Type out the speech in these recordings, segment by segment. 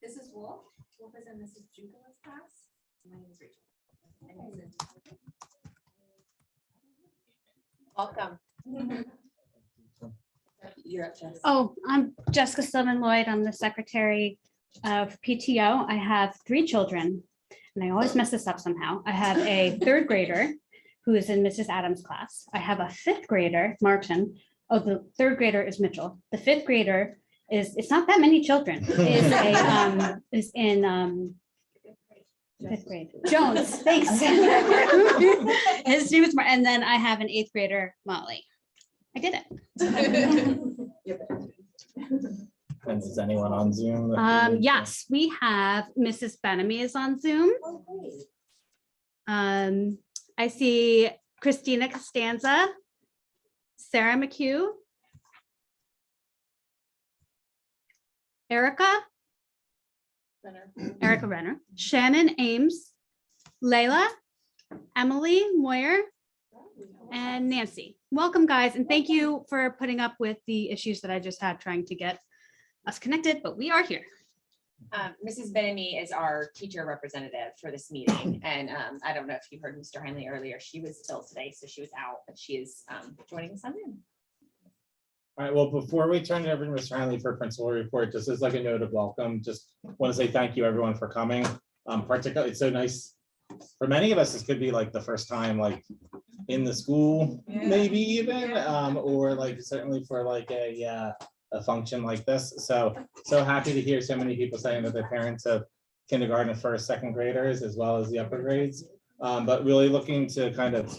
This is Wolf. Wolf is in Mrs. Jugala's class. My name is Rachel. Welcome. You're up, Jess. Oh, I'm Jessica Stillman Lloyd. I'm the secretary of PTO. I have 3 children, and I always mess this up somehow. I have a 3rd grader who is in Mrs. Adams' class. I have a 5th grader, Martin. Oh, the 3rd grader is Mitchell. The 5th grader is, it's not that many children, is in 5th grade. Jones, thanks. His name is Martin. And then I have an 8th grader, Molly. I did it. And is anyone on Zoom? Yes, we have Mrs. Benamy is on Zoom. I see Christina Costanza, Sarah McHugh, Erica Renner, Shannon Ames, Layla, Emily Moyer, and Nancy. Welcome, guys, and thank you for putting up with the issues that I just had trying to get us connected, but we are here. Mrs. Benamy is our teacher representative for this meeting. And I don't know if you heard Mr. Heinley earlier, she was ill today, so she was out, but she is joining us on Zoom. All right, well, before we turn it over to Mr. Hanley for principal report, just as like a note of welcome, just want to say thank you everyone for coming. Particularly, it's so nice. For many of us, this could be like the first time like in the school, maybe even, or like certainly for like a function like this. So happy to hear so many people saying that their parents have kindergarten, 1st, 2nd graders, as well as the upper grades. But really looking to kind of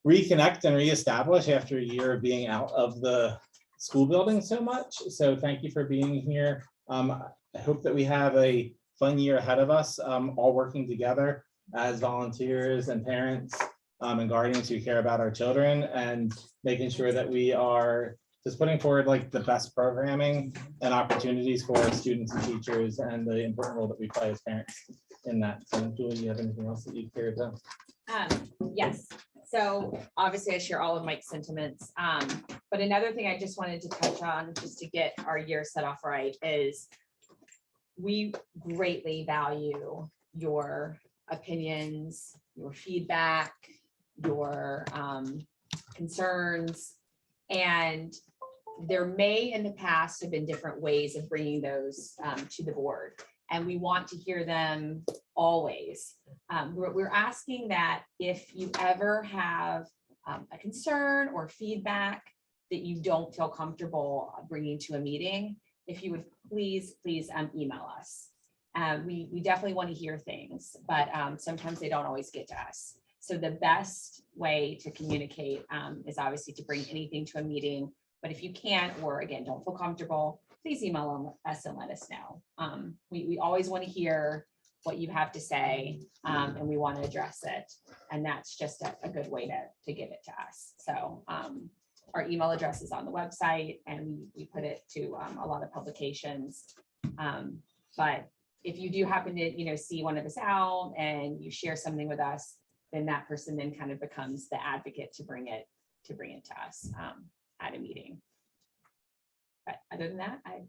reconnect and reestablish after a year of being out of the school building so much. So thank you for being here. I hope that we have a fun year ahead of us, all working together as volunteers and parents and guardians who care about our children, and making sure that we are just putting forward like the best programming and opportunities for our students and teachers, and the important role that we play as parents in that. So Julie, you have anything else that you'd care to? Yes, so obviously I share all of Mike's sentiments. But another thing I just wanted to touch on, just to get our year set off right, is we greatly value your opinions, your feedback, your concerns. And there may in the past have been different ways of bringing those to the board, and we want to hear them always. We're asking that if you ever have a concern or feedback that you don't feel comfortable bringing to a meeting, if you would please email us. We definitely want to hear things, but sometimes they don't always get to us. So the best way to communicate is obviously to bring anything to a meeting. But if you can't, or again, don't feel comfortable, please email us and let us know. We always want to hear what you have to say, and we want to address it. And that's just a good way to get it to us. So our email address is on the website, and we put it to a lot of publications. But if you do happen to see one of us out and you share something with us, then that person then kind of becomes the advocate to bring it to us at a meeting. But other than that, I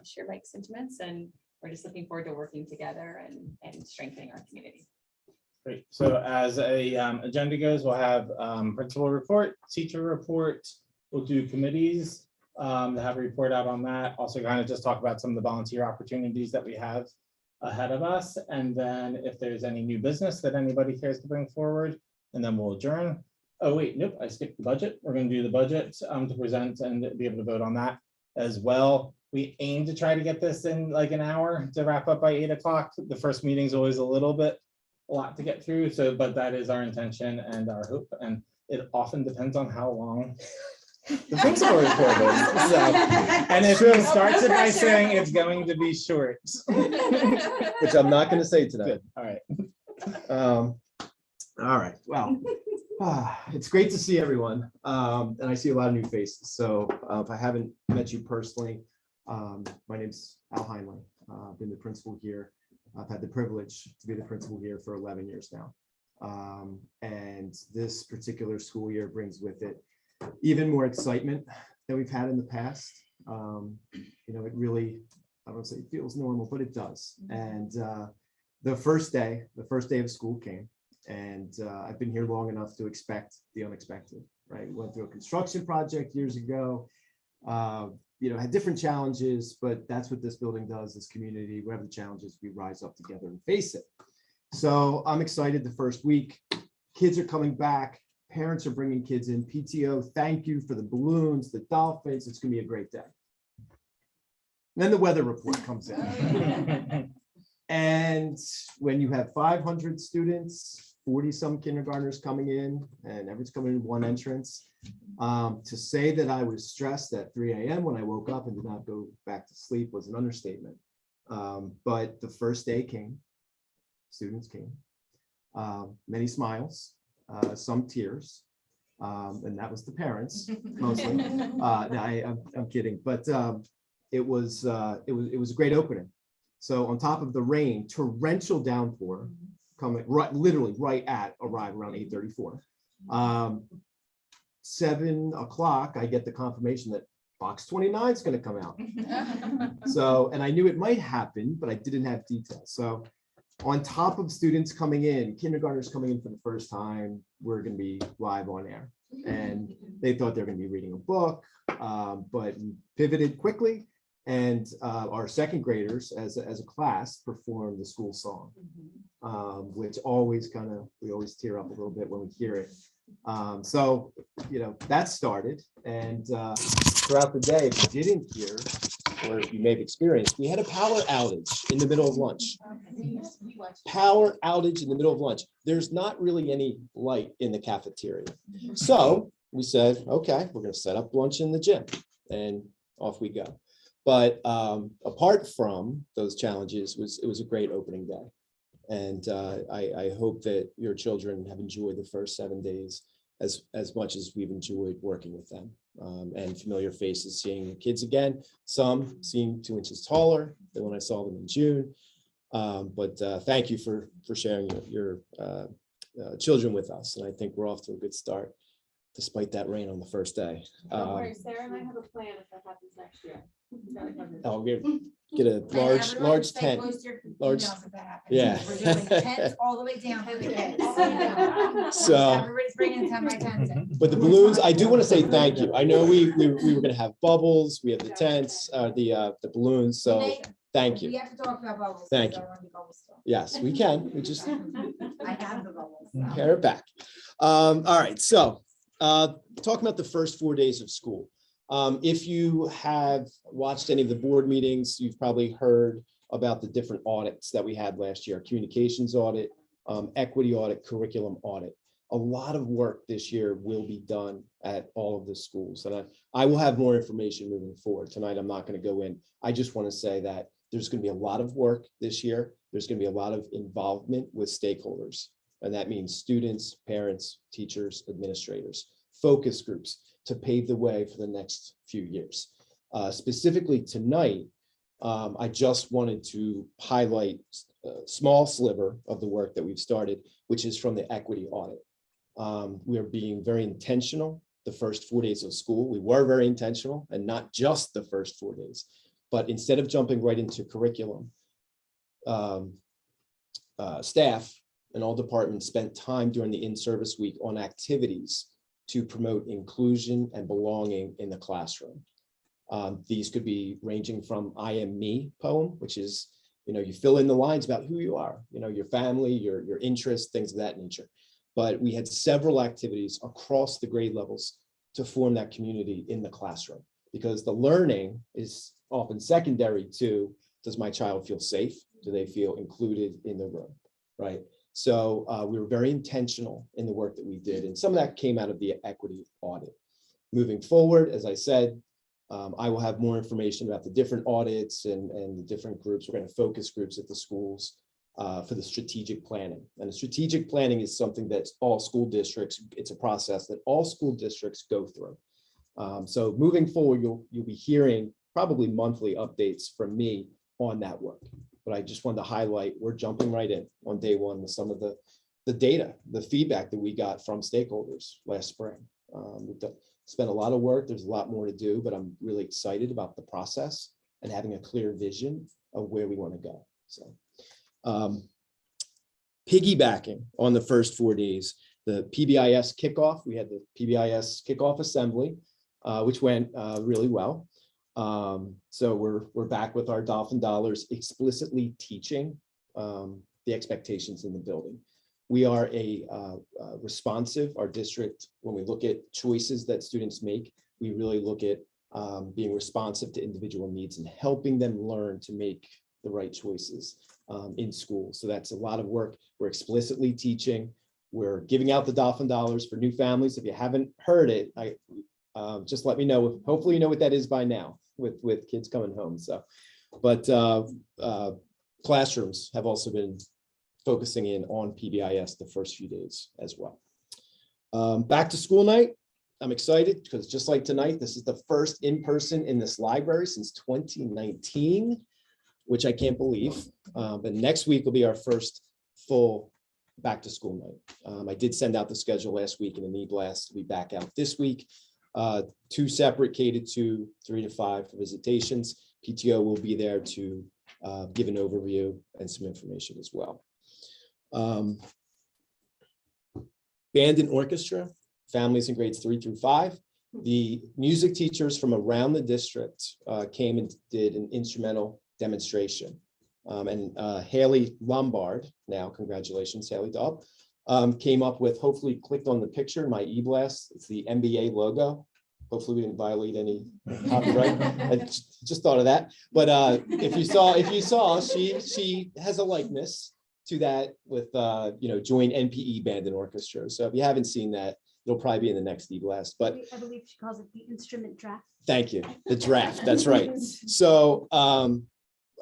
share Mike's sentiments, and we're just looking forward to working together and strengthening our community. Great. So as a agenda goes, we'll have principal report, teacher report. We'll do committees, have a report out on that. Also kind of just talk about some of the volunteer opportunities that we have ahead of us. And then if there's any new business that anybody cares to bring forward, and then we'll adjourn. Oh, wait, nope, I skipped the budget. We're going to do the budget to present and be able to vote on that as well. We aim to try to get this in like an hour to wrap up by 8 o'clock. The first meeting is always a lot to get through. So, but that is our intention and our hope. And it often depends on how long the principal report is. So, and if you start it by saying it's going to be short, which I'm not going to say today. good. All right. All right. Well, it's great to see everyone. And I see a lot of new faces. So if I haven't met you personally, my name's Al Heinley. I've been the principal here. I've had the privilege to be the principal here for 11 years now. And this particular school year brings with it even more excitement than we've had in the past. It really I don't say it feels normal, but it does. And the first day of school came, and I've been here long enough to expect the unexpected, right? We went through a construction project years ago, had different challenges, but that's what this building does, this community. Whatever the challenges, we rise up together and face it. So I'm excited. The first week, kids are coming back. Parents are bringing kids in. PTO, thank you for the balloons, the dolphins. It's going to be a great day. Then the weather report comes in. And when you have 500 students, 40-some kindergartners coming in, and everyone's coming in one entrance, to say that I was stressed at 3 a.m. when I woke up and did not go back to sleep was an understatement. But the first day came, students came, many smiles, some tears, and that was the parents mostly. I'm kidding, but it was a great opening. So on top of the rain, torrential downpour coming literally right at arrived around 8:34. 7 o'clock, I get the confirmation that box 29 is going to come out. So, and I knew it might happen, but I didn't have details. So on top of students coming in, kindergartners coming in for the first time, we're going to be live on air. And they thought they were going to be reading a book, but we pivoted quickly. And our second graders as a class performed the school song, which always we always tear up a little bit when we hear it. So, that started. And throughout the day, if you didn't hear, or if you may have experienced, we had a power outage in the middle of lunch. Power outage in the middle of lunch. There's not really any light in the cafeteria. So we said, okay, we're going to set up lunch in the gym, and off we go. But apart from those challenges, it was a great opening day. And I hope that your children have enjoyed the first 7 days as much as we've enjoyed working with them. And familiar faces, seeing kids again. Some seem 2 inches taller than when I saw them in June. But thank you for sharing your children with us. And I think we're off to a good start, despite that rain on the first day. Don't worry, Sarah and I have a plan if that happens next year. Oh, we're gonna get a large tent. Large, yeah. We're doing tents all the way down for the kids. So, everybody's bringing 10 by 10. but the balloons, I do want to say thank you. I know we were going to have bubbles. We have the tents, the balloons. So thank you. We have to talk about bubbles. Thank you. There won't be bubbles still. Yes, we can. We just I have the bubbles. so. pare it back. All right. So talking about the first 4 days of school. If you have watched any of the board meetings, you've probably heard about the different audits that we had last year: communications audit, equity audit, curriculum audit. A lot of work this year will be done at all of the schools. And I will have more information moving forward. Tonight, I'm not going to go in. I just want to say that there's going to be a lot of work this year. There's going to be a lot of involvement with stakeholders. And that means students, parents, teachers, administrators, focus groups, to pave the way for the next few years. Specifically tonight, I just wanted to highlight a small sliver of the work that we've started, which is from the equity audit. We are being very intentional the first 4 days of school. We were very intentional, and not just the first 4 days, but instead of jumping right into curriculum, staff and all departments spent time during the in-service week on activities to promote inclusion and belonging in the classroom. These could be ranging from I Am Me poem, which is, you fill in the lines about who you are, your family, your interests, things of that nature. But we had several activities across the grade levels to form that community in the classroom, because the learning is often secondary to, does my child feel safe? Do they feel included in the room, right? So we were very intentional in the work that we did, and some of that came out of the equity audit. Moving forward, as I said, I will have more information about the different audits and the different groups. We're going to focus groups at the schools for the strategic planning. And the strategic planning is something that all school districts, it's a process that all school districts go through. So moving forward, you'll be hearing probably monthly updates from me on that work. But I just wanted to highlight, we're jumping right in on day one with some of the data, the feedback that we got from stakeholders last spring. We've spent a lot of work. There's a lot more to do, but I'm really excited about the process and having a clear vision of where we want to go. So piggybacking on the first 4 days, the PBIS kickoff, we had the PBIS kickoff assembly, which went really well. So we're back with our Dolphin Dollars explicitly teaching the expectations in the building. We are responsive, our district, when we look at choices that students make, we really look at being responsive to individual needs and helping them learn to make the right choices in school. So that's a lot of work. We're explicitly teaching. We're giving out the Dolphin Dollars for new families. If you haven't heard it, just let me know. Hopefully you know what that is by now with kids coming home. So, but classrooms have also been focusing in on PBIS the first few days as well. Back to school night. I'm excited because just like tonight, this is the first in-person in this library since 2019, which I can't believe. But next week will be our first full back to school night. I did send out the schedule last week in an e-blast. We'll be back out this week. 2 separate K-2, 3 to 5 visitations. PTO will be there to give an overview and some information as well. Band and orchestra, families in grades 3 through 5. The music teachers from around the district came and did an instrumental demonstration. And Haley Lombard, now congratulations, Haley Daub, came up with, hopefully clicked on the picture in my e-blast. It's the NBA logo. Hopefully we didn't violate any copyright. I just thought of that. But if you saw, she has a likeness to that with, join NPE band and orchestra. So if you haven't seen that, it'll probably be in the next e-blast. But I believe she calls it the instrument draft. thank you. The draft. That's right. So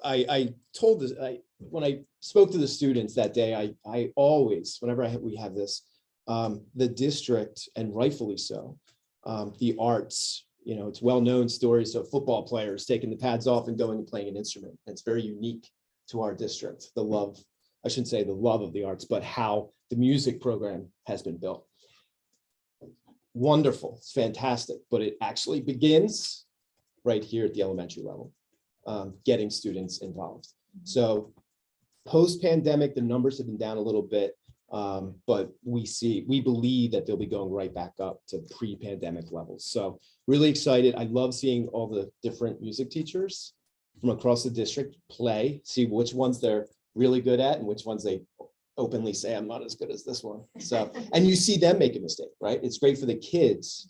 I told this, when I spoke to the students that day, I always, whenever we have this, the district, and rightfully so, the arts, it's well-known stories of football players taking the pads off and going and playing an instrument. It's very unique to our district, the love, I shouldn't say the love of the arts, but how the music program has been built. Wonderful, it's fantastic, but it actually begins right here at the elementary level, getting students involved. So post-pandemic, the numbers have been down a little bit, but we believe that they'll be going right back up to pre-pandemic levels. So really excited. I love seeing all the different music teachers from across the district play, see which ones they're really good at and which ones they openly say, I'm not as good as this one. So, and you see them make a mistake, right? It's great for the kids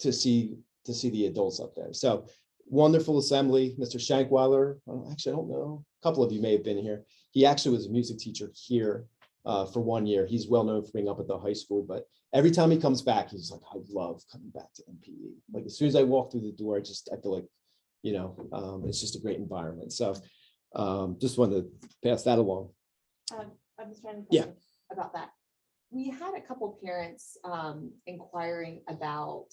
to see the adults up there. So wonderful assembly. Mr. Shankweiler, actually, I don't know, a couple of you may have been here. He actually was a music teacher here for 1 year. He's well known for being up at the high school, but every time he comes back, he's like, I love coming back to NPE. Like as soon as I walk through the door, I feel like, it's just a great environment. So just wanted to pass that along. I was trying to Yeah. think about that. We had a couple parents inquiring about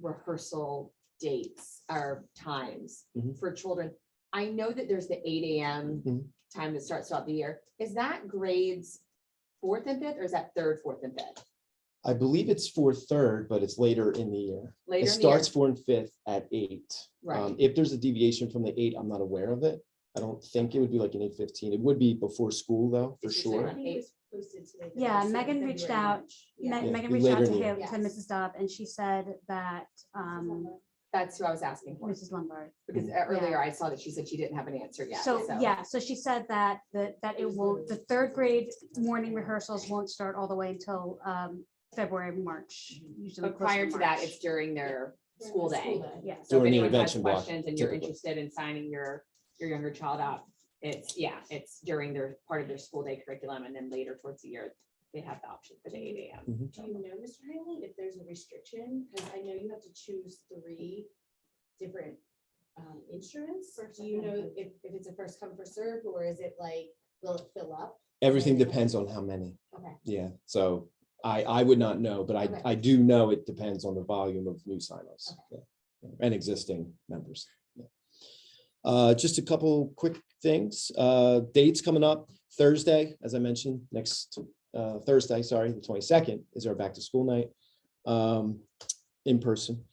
rehearsal dates or times for children. I know that there's the 8 a.m. time that starts throughout the year. Is that grades 4th and 5th, or is that 3rd, 4th, and 5th? I believe it's for 3rd, but it's later in the year. Later It in the year. starts 4th and 5th at 8. Right. If there's a deviation from the 8, I'm not aware of it. I don't think it would be like an 8:15. It would be before school though, for sure. Yeah, Megan reached out. Megan reached out to Mrs. Dobb, and she said that That's who I was asking for. Mrs. Lombard. Because earlier I saw that she said she didn't have an answer yet. So yeah, so she said that the 3rd grade morning rehearsals won't start all the way until February, March. Usually But closer prior to that, March. it's during their school day. Yeah. So if During the anyone has intervention block, questions and you're typically. interested in signing your younger child up, it's during their part of their school day curriculum, and then later towards the year, they have the option for the 8 a.m. Do you know, Mr. Hanley, if there's a restriction? Because I know you have to choose 3 different instruments. Do you know if it's a first come, first serve, or is it like, will it fill up? Everything depends on how many. Okay. Yeah, so I would not know, but Okay. I do know it depends on the volume of new signups and existing members. Yeah. Just a couple quick things. Dates coming up. Thursday, as I mentioned, next Thursday, sorry, the 22nd is our back to school night in person.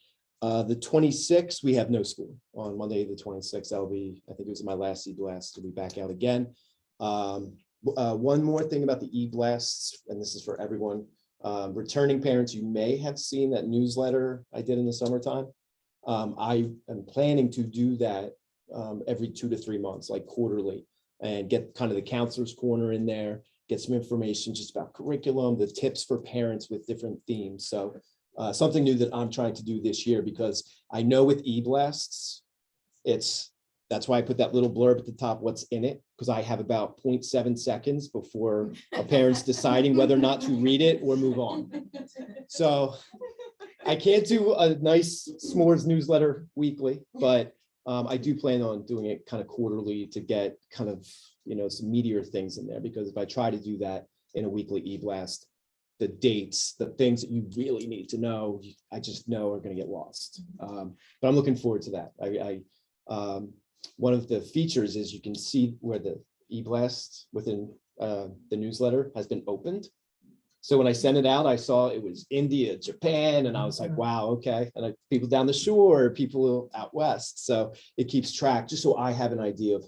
The 26th, we have no school on Monday, the 26th. That'll be, I think it was my last e-blast to be back out again. One more thing about the e-blasts, and this is for everyone. Returning parents, you may have seen that newsletter I did in the summertime. I am planning to do that every 2 to 3 months, like quarterly, and get kind of the counselor's corner in there, get some information just about curriculum, the tips for parents with different themes. So something new that I'm trying to do this year, because I know with e-blasts, that's why I put that little blurb at the top, what's in it, because I have about 0.7 seconds before a parent's deciding whether or not to read it or move on. So I can't do a nice s'mores newsletter weekly, but I do plan on doing it kind of quarterly to get kind of, some meatier things in there, because if I try to do that in a weekly e-blast, the dates, the things that you really need to know, I just know are going to get lost. But I'm looking forward to that. One of the features is you can see where the e-blast within the newsletter has been opened. So when I sent it out, I saw it was India, Japan, and I was like, wow, okay. And people down the shore, people out west. So it keeps track, just so I have an idea of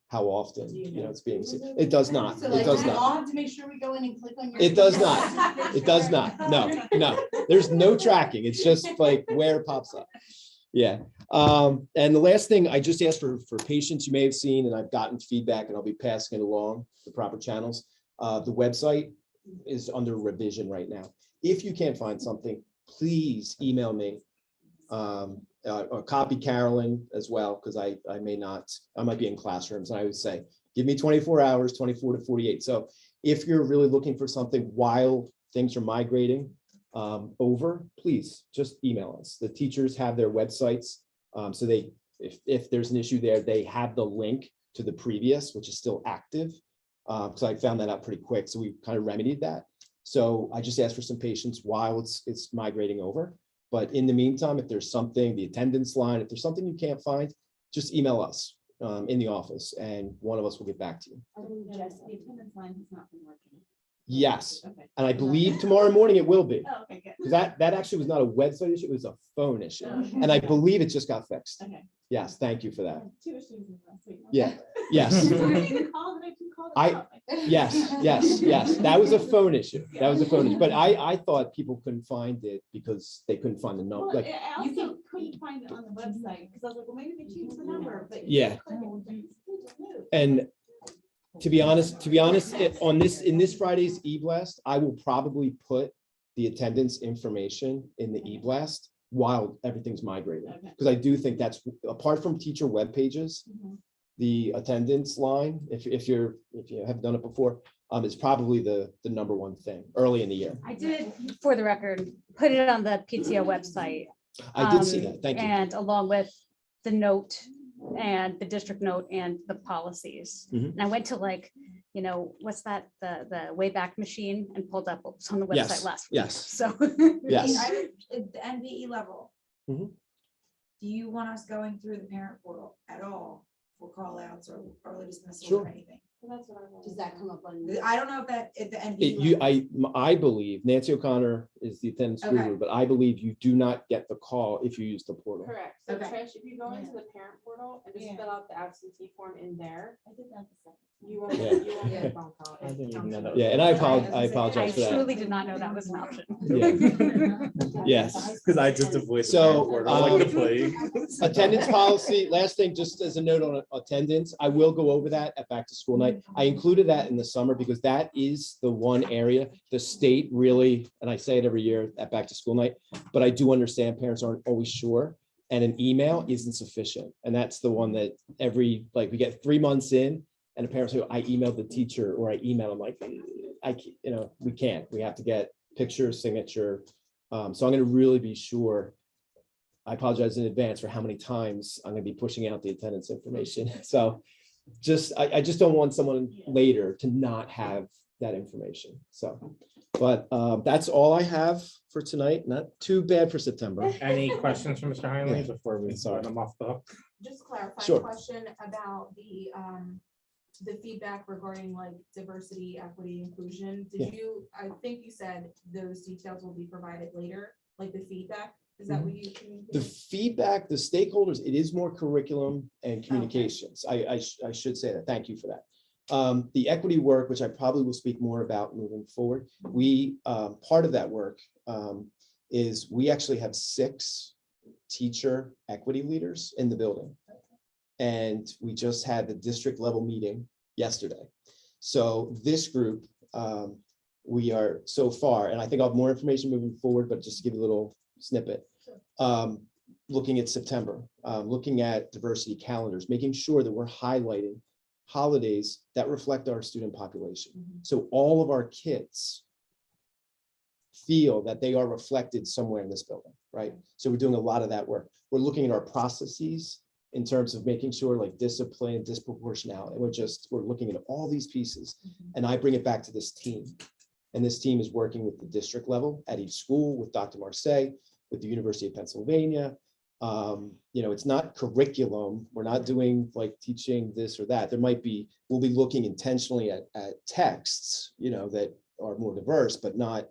how often, it's being seen. It does not. So It does we not. all have to make sure we go in and click on your. It does not. It does not. No. There's no tracking. It's just like where it pops up. Yeah. And the last thing I just asked for patience, you may have seen, and I've gotten feedback, and I'll be passing it along the proper channels. The website is under revision right now. If you can't find something, please email me or copy Carolyn as well, because I might be in classrooms, and I would say, give me 24 hours, 24 to 48. So if you're really looking for something while things are migrating over, please just email us. The teachers have their websites, so if there's an issue there, they have the link to the previous, which is still active. So I found that out pretty quick. So we kind of remedied that. So I just asked for some patience while it's migrating over. But in the meantime, if there's something, the attendance line, if there's something you can't find, just email us in the office, and one of us will get back to you. The attendance line has not been working. Yes, Okay. and I believe tomorrow morning it will be. Oh, okay, good. Because that actually was not a website issue, it was a phone issue. Okay. And I believe it just got fixed. Okay. Yes, thank you for that. Two issues in last week. Yeah. Yes. Yes. That was a phone issue. But I thought people couldn't find it because they couldn't find the number. Well, Like, I also couldn't find it on the website, because I was like, well, maybe they changed the number, but. Yeah. Click it, it's new. and to be honest, in this Friday's e-blast, I will probably put the attendance information in the e-blast while everything's migrating. Okay. Because I do think that's, apart from teacher web pages, Mhm. the attendance line, if you have done it before, is probably the number one thing early in the year. I did, for the record, put it on the PTO website. I did see that. Thank you. And along with the note and the district note and the policies. Mhm. And I went to what's that, the Wayback Machine, and pulled up what was on the Yes, website last week. yes. So. Yes. At the NPE level. Mhm. Do you want us going through the parent portal at all for call outs or early dismissal Sure. or anything? That's what I want. Does that come up on? I don't know if that, at the NPE. I believe Nancy O'Connor is the attendance Okay. guru, but I believe you do not get the call if you use the portal. Correct. So Okay. Trish, if you go into the parent portal and just Yeah. fill out the absentee form in there, I did that the second. you won't, Yeah. you won't get Yeah. a phone call. I didn't even know It that comes was- Yeah, and I I apologize for that. truly did not know that was an option. Yeah. Yes. Because I just avoid. So, like the plague. Attendance policy, last thing, just as a note on attendance, I will go over that at back to school night. I included that in the summer because that is the one area the state really, and I say it every year at back to school night, but I do understand parents aren't always sure. And an email isn't sufficient. And that's the one that we get 3 months in and the parents say, I emailed the teacher or I emailed them like, we can't, we have to get picture, signature. So I'm going to really be sure. I apologize in advance for how many times I'm going to be pushing out the attendance information. So I just don't want someone later to not have that information. So, but that's all I have for tonight. Not too bad for September. Any questions from Mr. Heinley Yeah. before we Sorry. let him off the hook? Just clarify Sure. question about the feedback regarding like diversity, equity, inclusion. Yeah. I think you said those details will be provided later, like the feedback. Is that what you The communicate? feedback, the stakeholders, it is more curriculum and communications. I should say that. Thank you for that. The equity work, which I probably will speak more about moving forward, part of that work is we actually have 6 teacher equity leaders in the building. And we just had the district level meeting yesterday. So this group, we are so far, and I think I'll have more information moving forward, but just to give you a little snippet. Looking at September, looking at diversity calendars, making sure that we're highlighting holidays that reflect our student population. So all of our kids feel that they are reflected somewhere in this building, right? So we're doing a lot of that work. We're looking at our processes in terms of making sure like discipline, disproportionality. We're looking at all these pieces, and I bring it back to this team. And this team is working with the district level at each school, with Dr. Marseille, with the University of Pennsylvania. It's not curriculum. We're not doing like teaching this or that. We'll be looking intentionally at texts, that are more diverse, but not,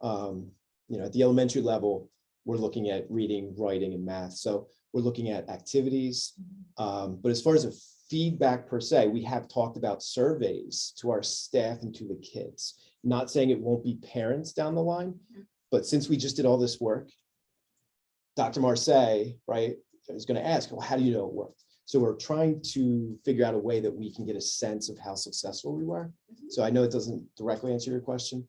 at the elementary level, we're looking at reading, writing, and math. So we're looking at activities. But as far as a feedback per se, we have talked about surveys to our staff and to the kids. Not saying it won't be parents down the line, but since we just did all this work, Dr. Marseille, right, is going to ask, well, how do you know it worked? So we're trying to figure out a way that we can get a sense of how successful we were. So I know it doesn't directly answer your question,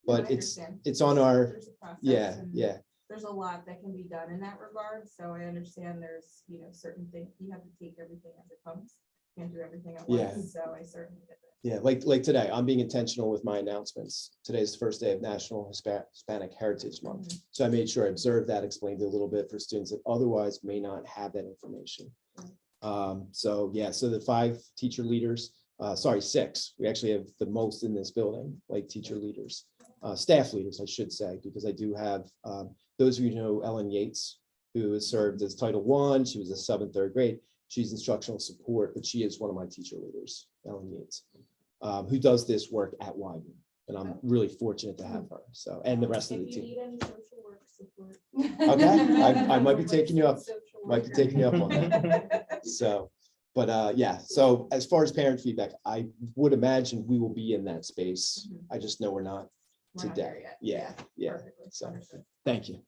but I understand. it's on our, There's a process yeah, and yeah. There's a lot that can be done in that regard, so I understand there's, certain things, you have to take everything as it comes. Can't do everything at Yeah. once, so I certainly get that. Yeah, like today, I'm being intentional with my announcements. Today's the first day of National Hispanic Heritage Month. So I made sure I observed that, explained it a little bit for students that otherwise may not have that information. So the 5 teacher leaders, 6, we actually have the most in this building, like teacher leaders, staff leaders, I should say, because I do have, those of you who know Ellen Yates, who has served as Title I, she was a sub in 3rd grade. She's instructional support, but she is one of my teacher leaders, Ellen Yates, who does this work at Widener. And I'm really fortunate to have her. So, and the rest of the If you team. need any social work support. Okay, I might be taking you up. Might be taking you up on that. So, but so as far as parent feedback, I would imagine we will be in that space. I just know we're not We're not there today. yet. Yeah. Perfectly So, understood. thank you.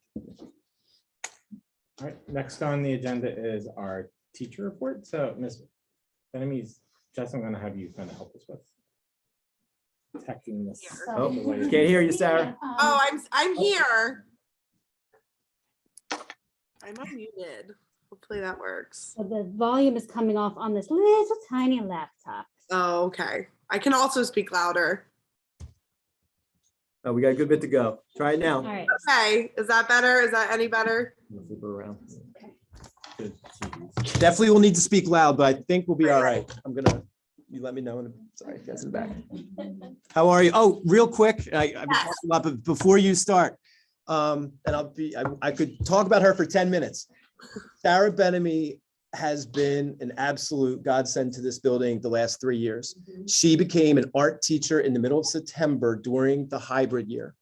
All right, next on the agenda is our teacher report. So Ms. Benamis, Jess, I'm going to have you kind of help us with texting this. Oh, can't hear you, Sarah. Oh, I'm here. I'm unmuted. Hopefully that works. So the volume is coming off on this little tiny laptop. Oh, okay. I can also speak louder. Oh, we got a good bit to go. Try it All now. right. Okay, is that better? Is that any better? Flip her around. Definitely will need to speak loud, but I think we'll be all right. You let me know. Sorry, guys in the back. How are you? Oh, real quick, I've been talking a lot, but before you start, and I could talk about her for 10 minutes. Sarah Benamy has been an absolute godsend to this building the last 3 years. She became an art teacher in the middle of September during the hybrid year.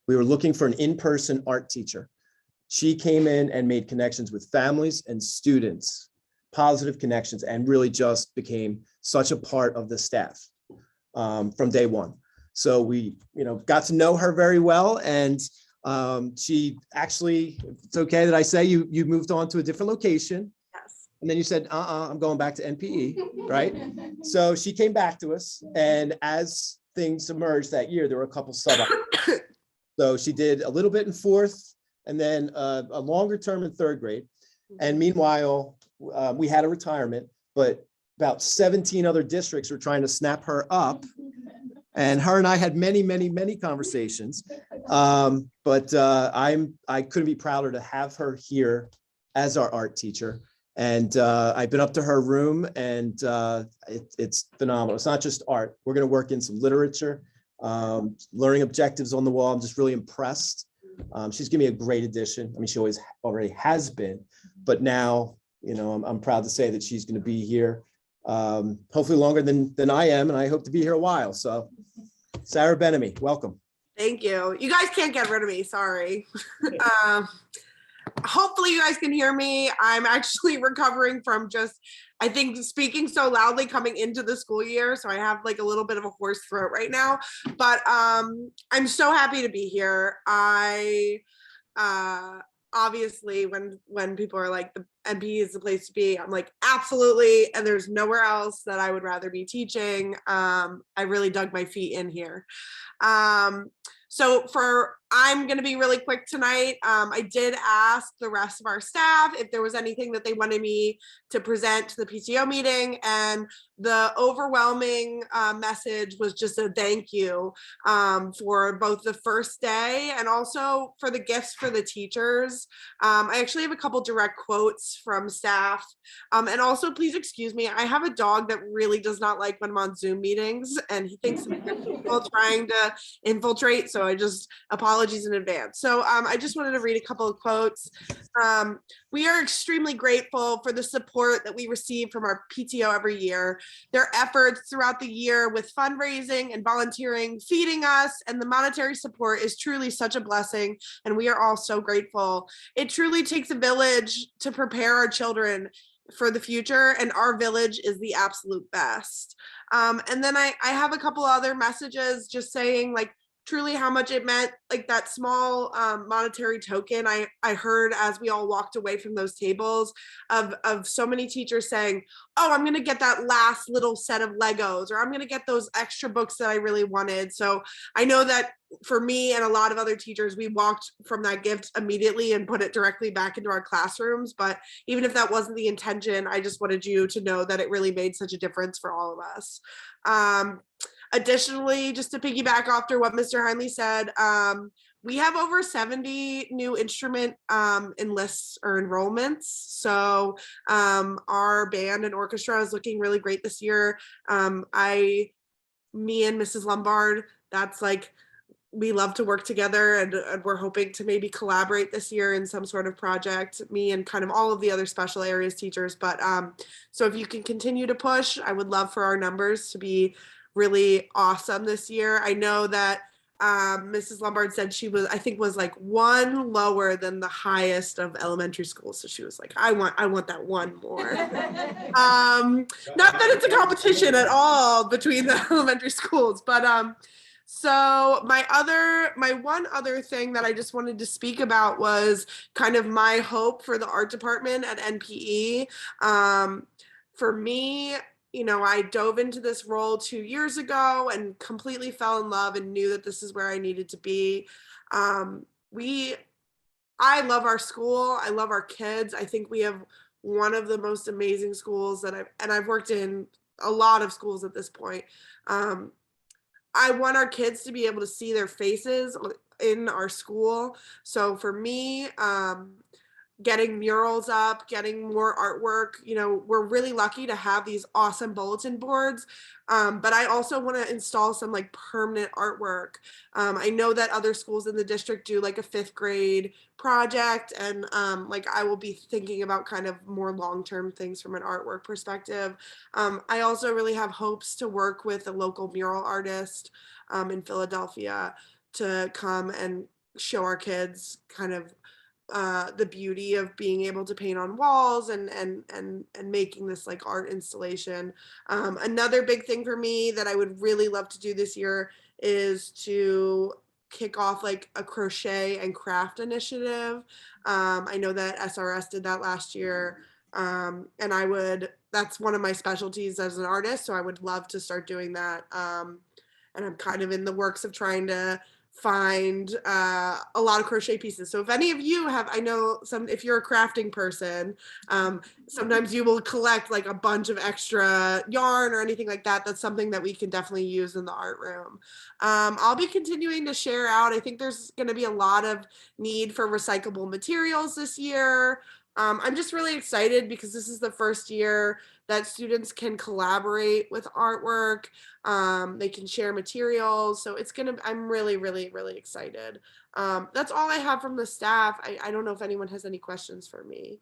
We were looking for an in-person art teacher. She came in and made connections with families and students, positive connections, and really just became such a part of the staff from day one. So we, got to know her very well, and she actually, it's okay that I say you moved on to a different location. Yes. And then you said, I'm going back to NPE, right? So she came back to us, and as things emerged that year, there were a couple sub. So she did a little bit in 4th, and then a longer term in 3rd grade. And meanwhile, we had a retirement, but about 17 other districts were trying to snap her up. And her and I had many, many, many conversations. But I couldn't be prouder to have her here as our art teacher. And I've been up to her room, and it's phenomenal. It's not just art. We're going to work in some literature, learning objectives on the wall. I'm just really impressed. She's given me a great addition. I mean, she already has been, but now, I'm proud to say that she's going to be here, hopefully longer than I am, and I hope to be here a while. So, Sarah Benamy, welcome. Thank you. You guys can't get rid of me. Sorry. hopefully you guys can hear me. I'm actually recovering from just, I think, speaking so loudly coming into the school year. So I have like a little bit of a hoarse throat right now, but I'm so happy to be here. Obviously when people are like the NPE is the place to be, I'm like, absolutely. And there's nowhere else that I would rather be teaching. I really dug my feet in here. I'm going to be really quick tonight. I did ask the rest of our staff if there was anything that they wanted me to present to the PTO meeting, and the overwhelming message was just a thank you for both the first day and also for the gifts for the teachers. I actually have a couple direct quotes from staff. And also, please excuse me, I have a dog that really does not like when I'm on Zoom meetings, and he thinks people trying to infiltrate. So I just apologies in advance. So I just wanted to read a couple of quotes. We are extremely grateful for the support that we receive from our PTO every year. Their efforts throughout the year with fundraising and volunteering, feeding us, and the monetary support is truly such a blessing, and we are all so grateful. It truly takes a village to prepare our children for the future, and our village is the absolute best. And then I have a couple other messages just saying like truly how much it meant, like that small monetary token I heard as we all walked away from those tables of so many teachers saying, oh, I'm gonna get that last little set of Legos, or I'm gonna get those extra books that I really wanted. So I know that for me and a lot of other teachers, we walked from that gift immediately and put it directly back into our classrooms. But even if that wasn't the intention, I just wanted you to know that it really made such a difference for all of us. Additionally, just to piggyback after what Mr. Heinley said, we have over 70 new instrument enlists or enrollments. So our band and orchestra is looking really great this year. Me and Mrs. Lombard, that's like, we love to work together, and we're hoping to maybe collaborate this year in some sort of project, me and kind of all of the other special areas teachers. But so if you can continue to push, I would love for our numbers to be really awesome this year. I know that Mrs. Lombard said she was, I think, was like one lower than the highest of elementary schools. So she was like, I want that one more. Not that it's a competition at all between the elementary schools, but so my one other thing that I just wanted to speak about was kind of my hope for the art department at NPE. For me, you know, I dove into this role 2 years ago and completely fell in love and knew that this is where I needed to be. I love our school. I love our kids. I think we have one of the most amazing schools that I've worked in a lot of schools at this point. I want our kids to be able to see their faces in our school. So for me, getting murals up, getting more artwork, you know, we're really lucky to have these awesome bulletin boards. But I also want to install some like permanent artwork. I know that other schools in the district do like a 5th grade project, and like I will be thinking about kind of more long-term things from an artwork perspective. I also really have hopes to work with a local mural artist in Philadelphia to come and show our kids kind of the beauty of being able to paint on walls and making this like art installation. Another big thing for me that I would really love to do this year is to kick off like a crochet and craft initiative. I know that SRS did that last year, and that's one of my specialties as an artist, so I would love to start doing that. And I'm kind of in the works of trying to find a lot of crochet pieces. So if any of you have, I know if you're a crafting person, sometimes you will collect like a bunch of extra yarn or anything like that. That's something that we can definitely use in the art room. I'll be continuing to share out. I think there's going to be a lot of need for recyclable materials this year. I'm just really excited because this is the first year that students can collaborate with artwork. They can share materials. So I'm really, really, really excited. That's all I have from the staff. I don't know if anyone has any questions for me.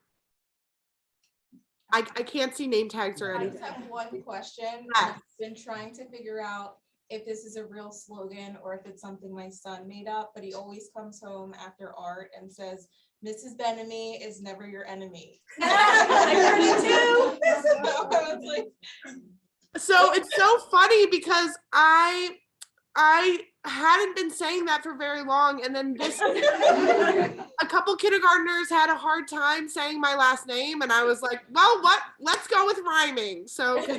I can't see name tags or I anything. just have one question. Yes. I've been trying to figure out if this is a real slogan or if it's something my son made up, but he always comes home after art and says, Mrs. Benamy is never your enemy. I heard it too. So I was like, So it's so funny because I hadn't been saying that for very long, and then this a couple kindergartners had a hard time saying my last name, and I was like, well, what? Let's go with rhyming. So 'cause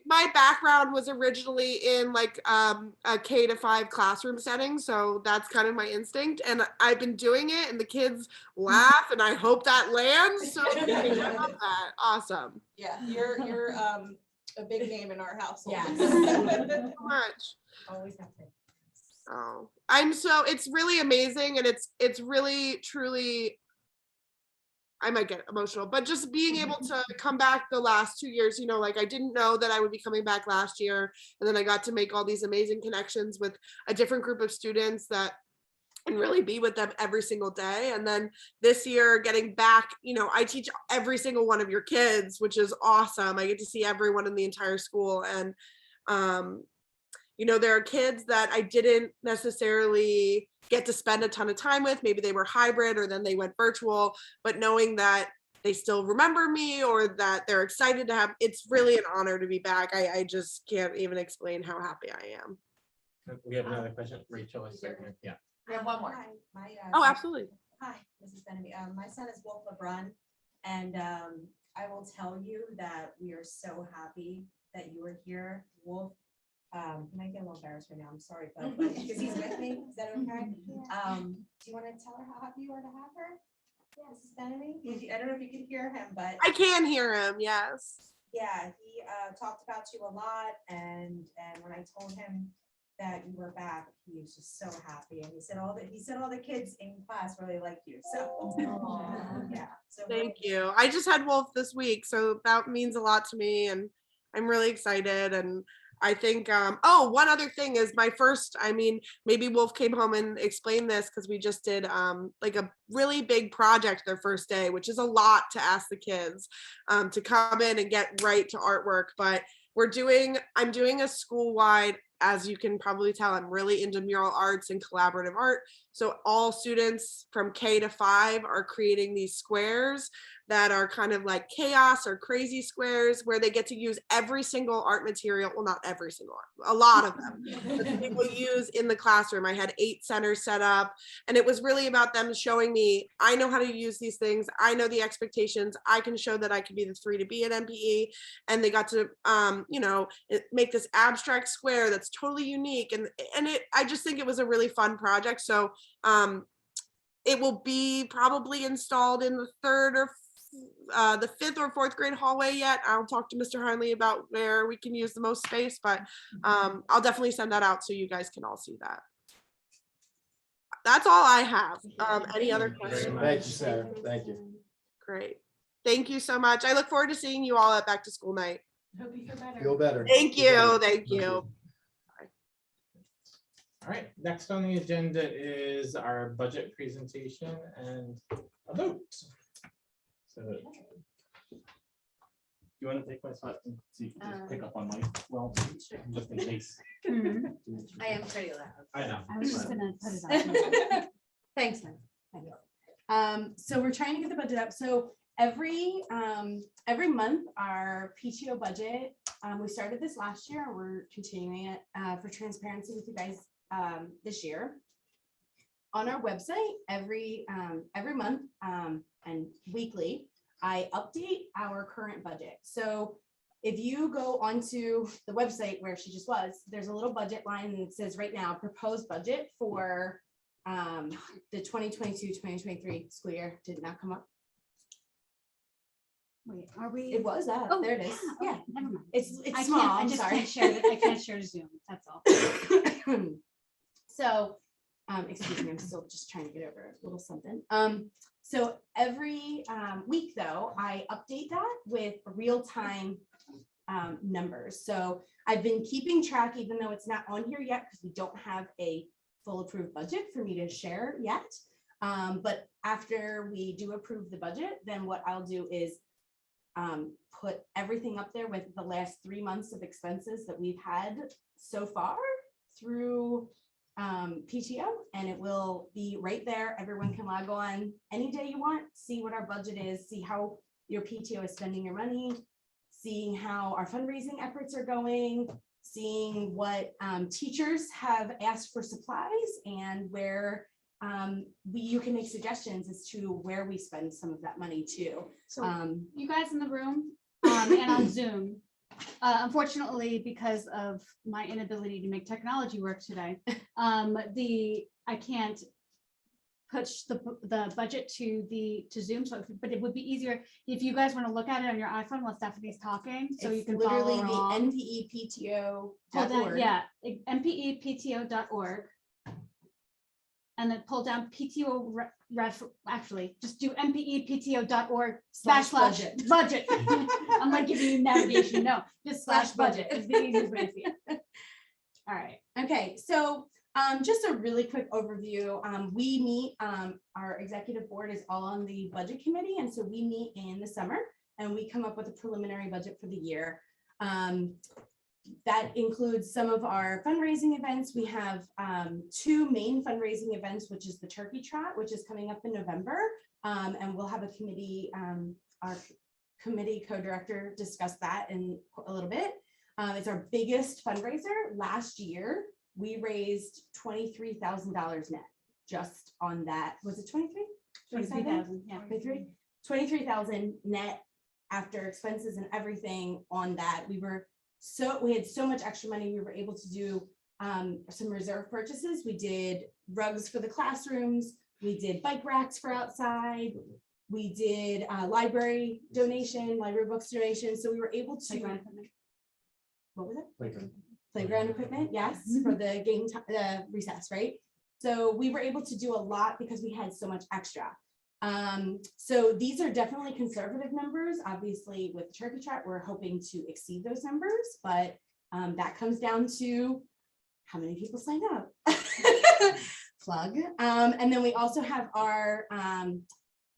my background was originally in like a K-5 classroom setting, so that's kind of my instinct, and I've been doing it, and the kids laugh, and I hope that lands. So I love that. Awesome. yeah, you're a big name in our household. Yes. Thank you so much. Always have to. Oh, it's really amazing, and it's really truly, I might get emotional, but just being able to come back the last 2 years, like I didn't know that I would be coming back last year, and then I got to make all these amazing connections with a different group of students that and really be with them every single day. And then this year getting back, I teach every single one of your kids, which is awesome. I get to see everyone in the entire school. And, there are kids that I didn't necessarily get to spend a ton of time with. Maybe they were hybrid or then they went virtual, but knowing that they still remember me or that they're excited to have, it's really an honor to be back. I just can't even explain how happy I am. We have another question. Rachel is there. Yeah. We have one more. Hi, my, Oh, absolutely. Hi, Mrs. Benamy. My son is Wolf LeBrun, and I will tell you that we are so happy that you are here. Wolf, he might get a little embarrassed right now. I'm sorry, but because he's with me, is that okay? Do you want to tell her how happy you are to have her? Mrs. Benamy? I don't know if you can hear him, but I can hear him. Yes. yeah, he talked about you a lot, and when I told him that you were back, he was just so happy, and he said all the kids in class really like you. So yeah. So Thank you. I just had Wolf this week, so that means a lot to me, and I'm really excited. And I think, one other thing is maybe Wolf came home and explained this because we just did like a really big project their first day, which is a lot to ask the kids to come in and get right to artwork. But I'm doing a school-wide, as you can probably tell, I'm really into mural arts and collaborative art. So all students from K-5 are creating these squares that are kind of like chaos or crazy squares where they get to use every single art material. Well, not every single art, a lot of them that they will use in the classroom. I had 8 centers set up, and it was really about them showing me, I know how to use these things. I know the expectations. I can show that I can be the 3 to be at NPE. And they got to, make this abstract square that's totally unique. And I just think it was a really fun project. So it will be probably installed in the 5th or 4th grade hallway yet. I'll talk to Mr. Heinley about where we can use the most space, but I'll definitely send that out so you guys can all see that. That's all I have. Any other questions? Thank you, Sarah. Thank you. Great. Thank you so much. I look forward to seeing you all at back to school night. Hope you feel better. Feel better. Thank you. Thank you. All right, next on the agenda is our budget presentation and a vote. So you want to take my spot and see if you can just pick up on my, well, just in case. I am pretty loud. I know. I was just gonna put it on. Thanks, man. So we're trying to get the budget up. So every month, our PTO budget, we started this last year, and we're continuing it for transparency with you guys this year. On our website, every month and weekly, I update our current budget. So if you go onto the website where she just was, there's a little budget line that says right now proposed budget for the 2022-2023 school year. Did not come up. Wait, are we? It was up. Oh, There it is. yeah, Yeah, never mind. it's I small. can't, I I'm just sorry. can't share I can't share Zoom, that's all. So, excuse me, I'm still just trying to get over a little something. So every week though, I update that with real-time numbers. So I've been keeping track, even though it's not on here yet, because we don't have a full approved budget for me to share yet. But after we do approve the budget, then what I'll do is put everything up there with the last 3 months of expenses that we've had so far through PTO, and it will be right there. Everyone can log on any day you want, see what our budget is, see how your PTO is spending your money, seeing how our fundraising efforts are going, seeing what teachers have asked for supplies, and where you can make suggestions as to where we spend some of that money too. So you guys in the room and on Zoom, unfortunately, because of my inability to make technology work today, I can't push the budget to Zoom. So, but it would be easier if you guys want to look at it on your iPhone while Stephanie's talking, so you It's can literally follow the along. NPEPTO.org. Yeah, npepto.org. And then pull down PTO actually just do npepto.org / budget. I'm like giving you navigation. No, just / budget is the easiest way to see it. All right. Okay, so just a really quick overview. We meet, our executive board is all on the budget committee, and so we meet in the summer and we come up with a preliminary budget for the year. That includes some of our fundraising events. We have 2 main fundraising events, which is the Turkey Trot, which is coming up in November. And we'll have a committee, our committee co-director discuss that in a little bit. It's our biggest fundraiser. Last year, we raised $23,000 net just on that. Was it 23? 23,000. Yeah. 23,000 net after expenses and everything on that. We had so much extra money. We were able to do some reserve purchases. We did rugs for the classrooms. We did bike racks for outside. We did library books donation. So we were able to. What was it? Playground equipment, yes, for the game time, recess, right? So we were able to do a lot because we had so much extra. So these are definitely conservative numbers. Obviously, with Turkey Trot, we're hoping to exceed those numbers, but that comes down to how many people signed up. Plug. And then we also have our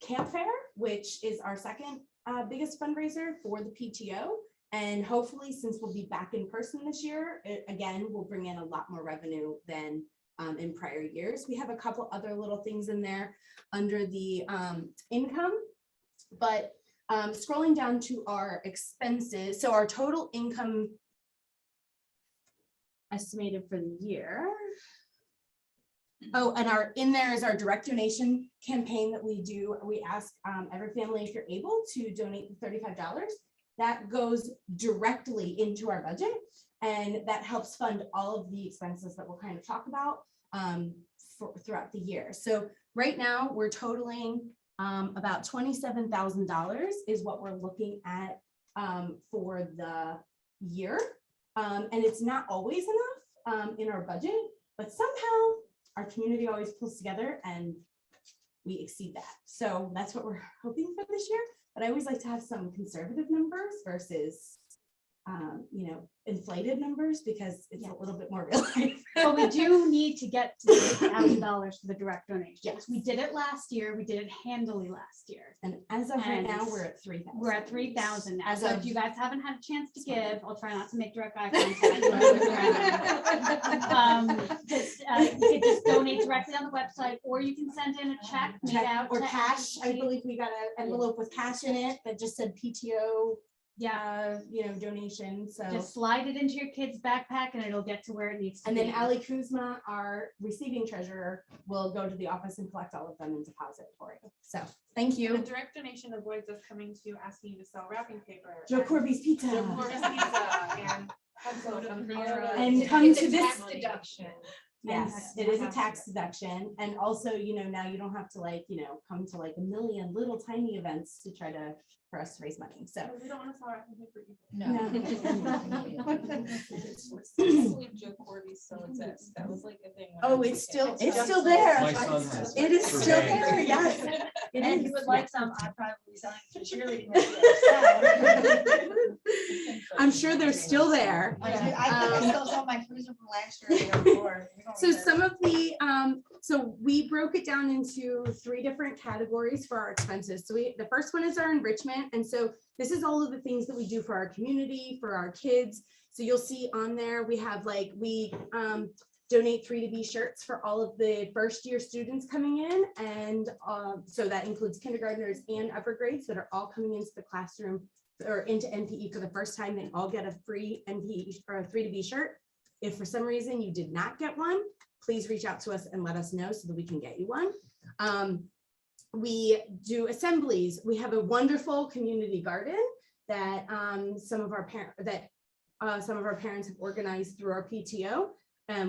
camp fair, which is our second biggest fundraiser for the PTO. And hopefully, since we'll be back in person this year, again, we'll bring in a lot more revenue than in prior years. We have a couple other little things in there under the income, but scrolling down to our expenses. So our total income estimated for the year. Oh, and in there is our direct donation campaign that we do. We ask every family, if you're able, to donate $35. That goes directly into our budget, and that helps fund all of the expenses that we'll kind of talk about throughout the year. So right now we're totaling about $27,000 is what we're looking at for the year. And it's not always enough in our budget, but somehow our community always pulls together and we exceed that. So that's what we're hoping for this year. But I always like to have some conservative numbers versus, inflated numbers, because it's a little bit more real life. But we do need to get to $1,000 for the direct donations. Yes. We did it last year. We did it handily last year. And as of right now, And we're at 3,000. We're at 3,000 now. As So of- if you guys haven't had a chance to give, I'll try not to make direct eye contact. You could just donate directly on the website, or you can send in a check made out Or to cash. I NPE. believe we got an envelope with cash in it that just said PTO, Yeah, donation. So. just slide it into your kid's backpack and it'll get to where it needs to And be. then Ali Kuzma, our receiving treasurer, will go to the office and collect all of them and deposit for it. So, thank The you. direct donation avoids us coming to you asking you to sell wrapping paper. Joe Corby's Pizza. Joe Corby's Pizza and And come to this. tax deduction. Yes, it is a tax deduction. And also, now you don't have to come to like a million little tiny events to try to, for us to raise money. So. We don't want to sell wrapping paper either. Joe Corby still exists. That was like a thing. when I Oh, was a it's kid. still there. My son has. It is For still me. there, yes. It And is. if you would like some, I'd probably be selling to cheerleading. this year, I'm sure they're still there. so. I think I still saw my cruiser from last year. or the year before. We don't So really- some of the, so we broke it down into 3 different categories for our expenses. So the first one is our enrichment. And so this is all of the things that we do for our community, for our kids. So you'll see on there, we have donate 3 to B shirts for all of the first year students coming in. And so that includes kindergartners and upper grades that are all coming into the classroom or into NPE for the first time. They all get a free NPE or a 3 to B shirt. If for some reason you did not get one, please reach out to us and let us know so that we can get you one. We do assemblies. We have a wonderful community garden that some of our parents have organized through our PTO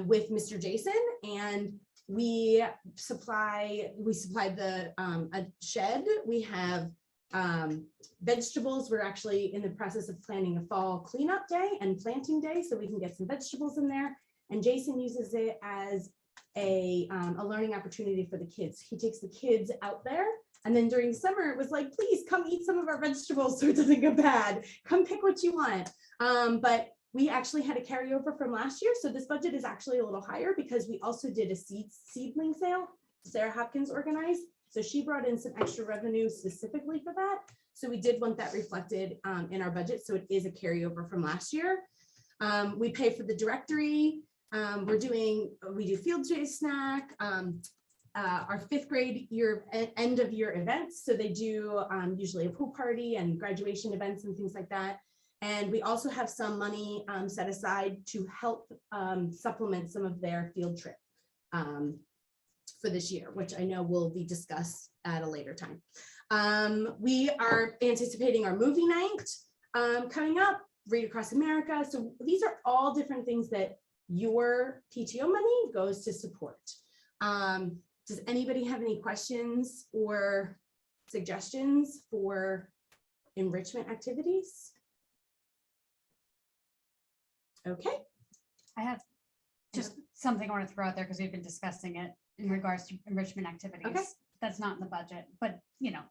with Mr. Jason, and we supply the a shed. We have vegetables. We're actually in the process of planning a fall cleanup day and planting day, so we can get some vegetables in there. And Jason uses it as a learning opportunity for the kids. He takes the kids out there. And then during summer, it was like, please come eat some of our vegetables so it doesn't go bad. Come pick what you want. But we actually had a carryover from last year. So this budget is actually a little higher because we also did a seedling sale. Sarah Hopkins organized. So she brought in some extra revenue specifically for that. So we did want that reflected in our budget. So it is a carryover from last year. We pay for the directory. We do field day snack. Our 5th grade end of year events. So they do usually a pool party and graduation events and things like that. And we also have some money set aside to help supplement some of their field trip for this year, which I know will be discussed at a later time. We are anticipating our movie night coming up, Read Across America. So these are all different things that your PTO money goes to support. Does anybody have any questions or suggestions for enrichment activities? Okay. I have just something I want to throw out there because we've been discussing it in regards to enrichment activities. Okay. That's not in the budget, but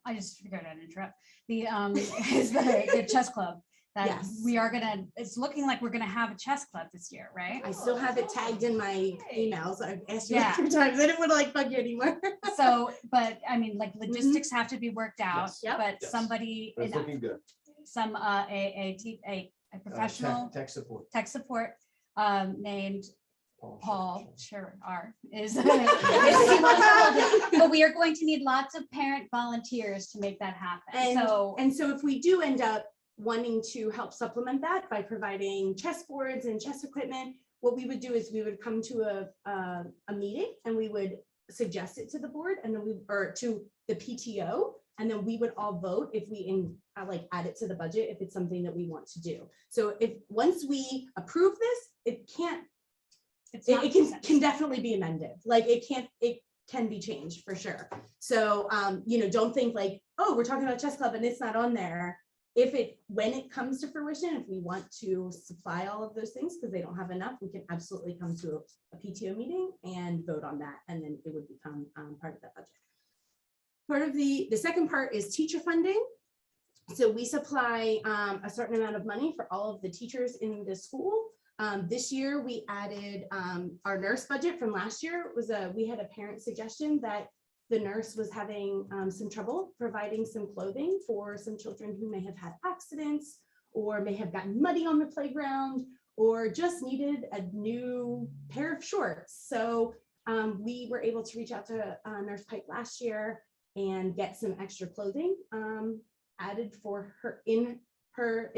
I just figured I'd interrupt. Is the chess club that Yes. we are it's looking like we're gonna have a chess club this year, right? I still have it tagged in my emails. I've asked you Yeah. a few times. I didn't want to bug you anymore. So, but I mean, logistics have to be worked out, Yes. Yep. but Yes. somebody, But it's looking good. a professional Tech support. tech support named Paul, sure, is. But we are going to need lots of parent volunteers to make that happen. And so if we do end up wanting to help supplement that by providing chess boards and chess equipment, what we would do is we would come to a meeting and we would suggest it to the board and then or to the PTO, and then we would all vote if we add it to the budget if it's something that we want to do. So if once we approve this, it can definitely be amended. It can be changed for sure. So don't think oh, we're talking about chess club and it's not on there. When it comes to fruition, if we want to supply all of those things because they don't have enough, we can absolutely come to a PTO meeting and vote on that, and then it would become part of that budget. Part of the second part is teacher funding. So we supply a certain amount of money for all of the teachers in the school. This year we added our nurse budget from last year. We had a parent suggestion that the nurse was having some trouble providing some clothing for some children who may have had accidents or may have gotten muddy on the playground or just needed a new pair of shorts. So we were able to reach out to Nurse Pike last year and get some extra clothing added for her in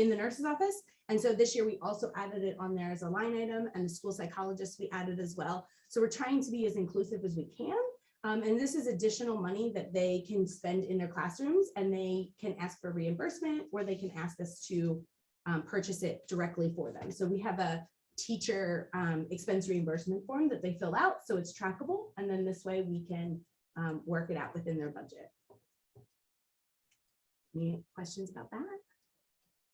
the nurse's office. And so this year we also added it on there as a line item, and the school psychologist we added as well. So we're trying to be as inclusive as we can. And this is additional money that they can spend in their classrooms, and they can ask for reimbursement or they can ask us to purchase it directly for them. So we have a teacher expense reimbursement form that they fill out, so it's trackable. And then this way we can work it out within their budget. Any questions about that?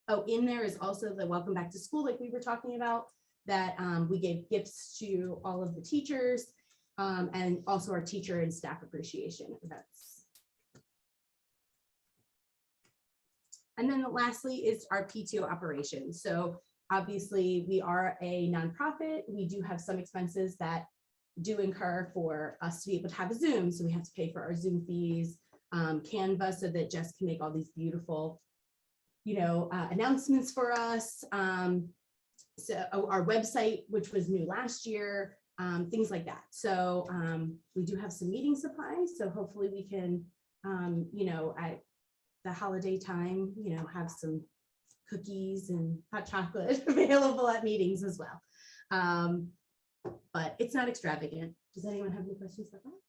Oh, in there is also the welcome back to school, like we were talking about, that we gave gifts to all of the teachers. And also our teacher and staff appreciation events. And then lastly is our PTO operations. So obviously we are a nonprofit. We do have some expenses that do incur for us to be able to have a Zoom. So we have to pay for our Zoom fees, Canva, so that Jess can make all these beautiful, announcements for us. So our website, which was new last year, things like that. So we do have some meeting supplies, so hopefully we can, you know, at the holiday time, you know, have some cookies and hot chocolate available at meetings as well. But it's not extravagant. Does anyone have any questions about that?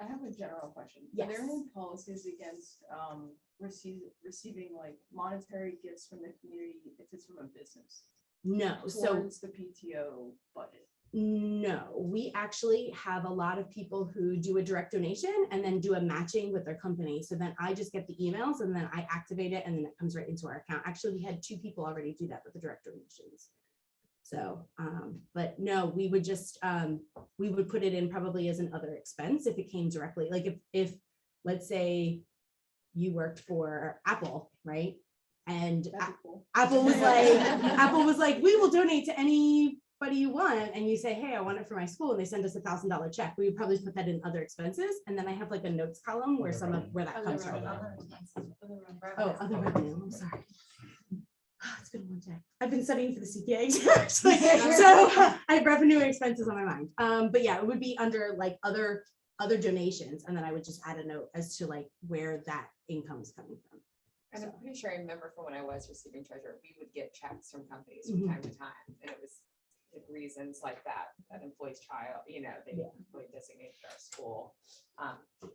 I have a general question. Yes. Are there any policies against receiving like monetary gifts from the community if it's from a business No, so towards the PTO budget? no, we actually have a lot of people who do a direct donation and then do a matching with their company. So then I just get the emails and then I activate it and then it comes right into our account. Actually, we had 2 people already do that with the direct donations. So, but no, we would just, we would put it in probably as an other expense if it came directly. Like if let's say you worked for Apple, right? And That'd be cool. Apple was like, we will donate to anybody you want. And you say, hey, I want it for my school. And they send us $1,000 check. We would probably put that in other expenses. And then I have like a notes column where some of where that comes from. Oh, other revenue, I'm sorry. It's been a long day. I've been studying for the CPA exam, so I have revenue and expenses on my mind. But yeah, it would be under like other donations, and then I would just add a note as to like where that income is coming from. And I'm pretty sure I remember from when I was receiving treasurer, we would get checks from companies from time to time, and it was like reasons like that, that employee's child, you know, they employee designated our school.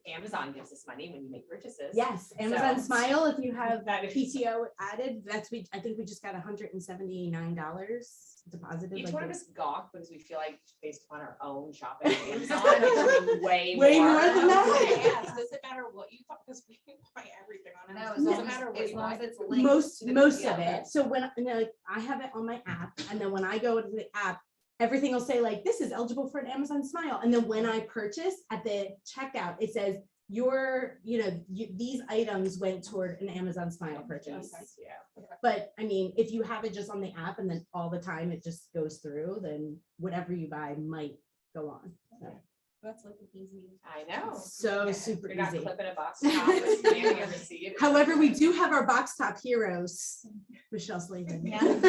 Amazon gives us money when you make purchases. Yes, Amazon So- Smile, if you have That is- PTO added, I think we just got $179 deposited. Each like one of this. us gawk because we feel like based upon our own shopping on Amazon, it's way Way more. more than that. Yes, does it matter what you buy? Because we buy everything on No, Amazon. as Doesn't long matter what as you long buy. as it's linked. to the Most of PTO. it. So when, you know, like, I have it on my app, and then when I go to the app, everything will say like, this is eligible for an Amazon Smile. And then when I purchase at the checkout, it says these items went toward an Amazon Smile purchase. Yeah. But I mean, if you have it just on the app and then all the time it just goes through, then whatever you buy might go on. So, That's like easy. I know. so super You're not easy. clipping a box top and scanning a receipt. However, we do have our box top heroes, Michelle Slavin. Yeah. So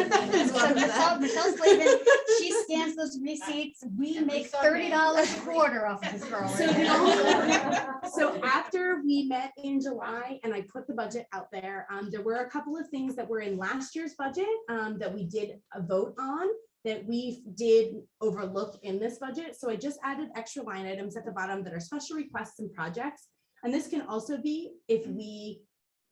Michelle Slavin, she scans those receipts. We make $30 a quarter off of this girl. So, right now. So after we met in July and I put the budget out there, there were a couple of things that were in last year's budget that we did a vote on that we did overlook in this budget. So I just added extra line items at the bottom that are special requests and projects. And this can also be if we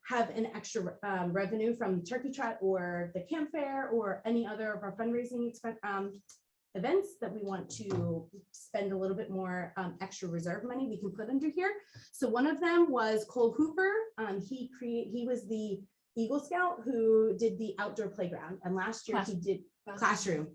have an extra revenue from Turkey Trot or the camp fair or any other of our fundraising events that we want to spend a little bit more extra reserve money, we can put under here. So one of them was Cole Hooper. He was the Eagle Scout who did the outdoor playground, and last year he did classroom.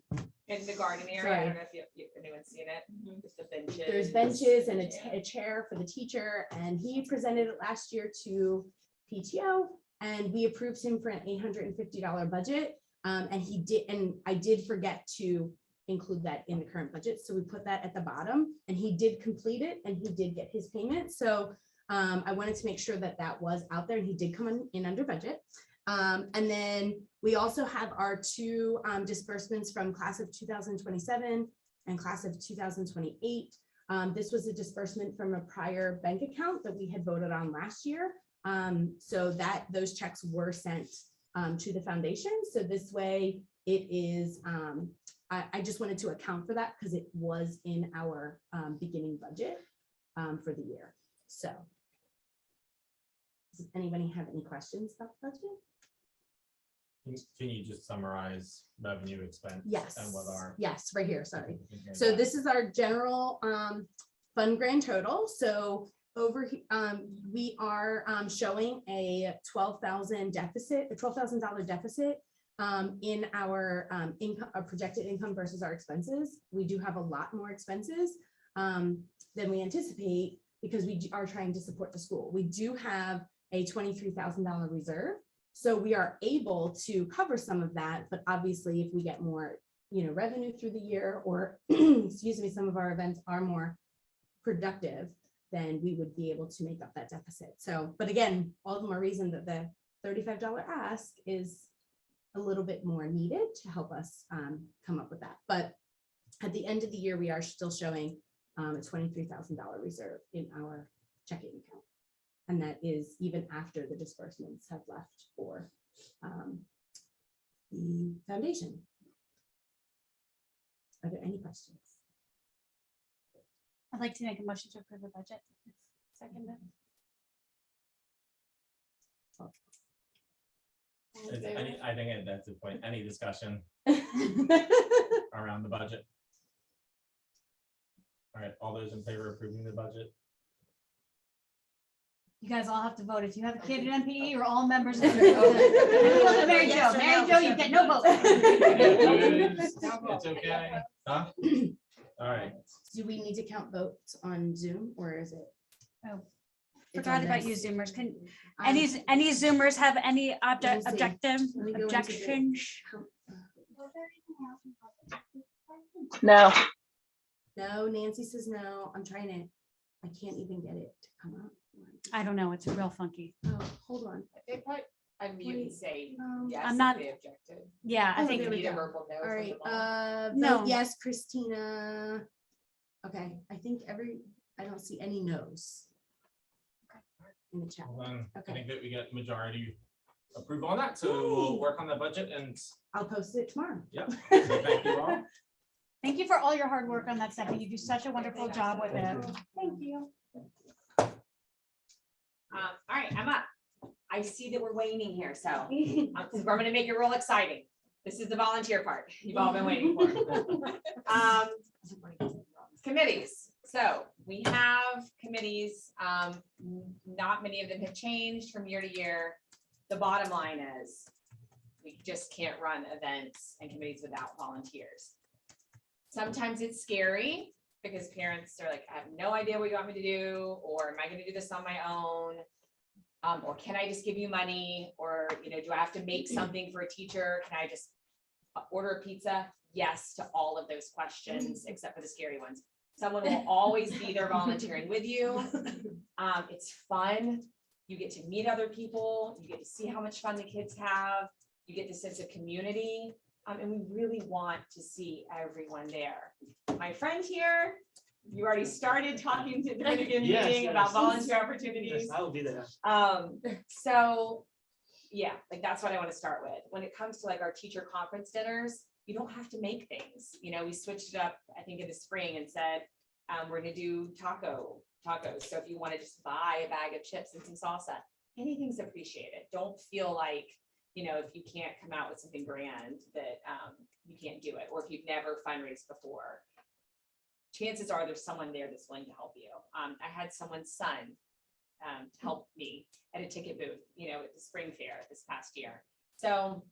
In the garden area, I Sorry. don't know if anyone's seen it, just the benches. There's benches and a chair for the teacher, and he presented it last year to PTO, and we approved him for an $850 budget. And he did, and I did forget to include that in the current budget, so we put that at the bottom, and he did complete it, and he did get his payment. So I wanted to make sure that that was out there, and he did come in under budget. And then we also have our 2 disbursements from class of 2027 and class of 2028. This was a disbursement from a prior bank account that we had voted on last year. So that those checks were sent to the foundation. So this way it is, I just wanted to account for that because it was in our beginning budget for the year. So does anybody have any questions about the budget? Can you just summarize revenue expense? Yes. And what are? Yes, right here, sorry. So this is our general fund grand total. So over, we are showing a $12,000 deficit, a $12,000 deficit in our income, our projected income versus our expenses. We do have a lot more expenses than we anticipate because we are trying to support the school. We do have a $23,000 reserve. So we are able to cover some of that, but obviously if we get more, revenue through the year, or excuse me, some of our events are more productive, then we would be able to make up that deficit. So, but again, all the more reason that the $35 ask is a little bit more needed to help us come up with that. But at at the end of the year, we are still showing a $23,000 reserve in our checking account. And that is even after the disbursements have left for the foundation. Are there any questions? I'd like to make a motion to approve the budget. Second. I think that's the point. Any discussion around the budget? All right, all those in favor of approving the budget? You guys all have to vote. If you have a kid at NPE, you're all members of the. Mary Jo, Mary Jo, you get no vote. It's okay. Huh? All right. Do we need to count votes on Zoom or is it? Oh, It's forgot on about this? you Zoomers. Can Um, any Zoomers have any Let me see. objective Let me go into the- objections? No. No, Nancy says no. I'm trying to, I can't even get it to come up. I don't know. It's real funky. Oh, hold on. They put unmute and say yes I'm if not- they objected. Yeah, I Oh, think there we Need a go. verbal no All from right, them all. No. vote yes, Christina. Okay, I think I don't see any no's in the chat. Hold on. I Okay. think that we got majority approval on that, so we'll work on the budget and, I'll post it tomorrow. yeah. So thank you all. Thank you for all your hard work on that, Stephanie. You do such a wonderful job with it. Thank you. All right, I'm up. I see that we're waning here, so we're gonna make it real exciting. This is the volunteer part you've all been waiting for. Committees. So we have committees. Not many of them have changed from year to year. The bottom line is we just can't run events and committees without volunteers. Sometimes it's scary because parents are like, I have no idea what you want me to do, or am I gonna do this on my own? Or can I just give you money? Or, do I have to make something for a teacher? Can I just order a pizza? Yes to all of those questions, except for the scary ones. Someone will always be there volunteering with you. It's fun. You get to meet other people. You get to see how much fun the kids have. You get the sense of community. And we really want to see everyone there. My friend here, you already started talking to the Finnegan Yes, meeting yes. about volunteer opportunities. Yes, I will be there. So, yeah, like that's what I want to start with. When it comes to like our teacher conference dinners, you don't have to make things. We switched it up, I think in the spring and said, we're gonna do tacos. So if you want to just buy a bag of chips and some salsa, anything's appreciated. Don't feel like, if you can't come out with something grand that you can't do it, or if you've never fundraised before. Chances are there's someone there that's willing to help you. I had someone's son help me at a ticket booth, at the spring fair this past year. So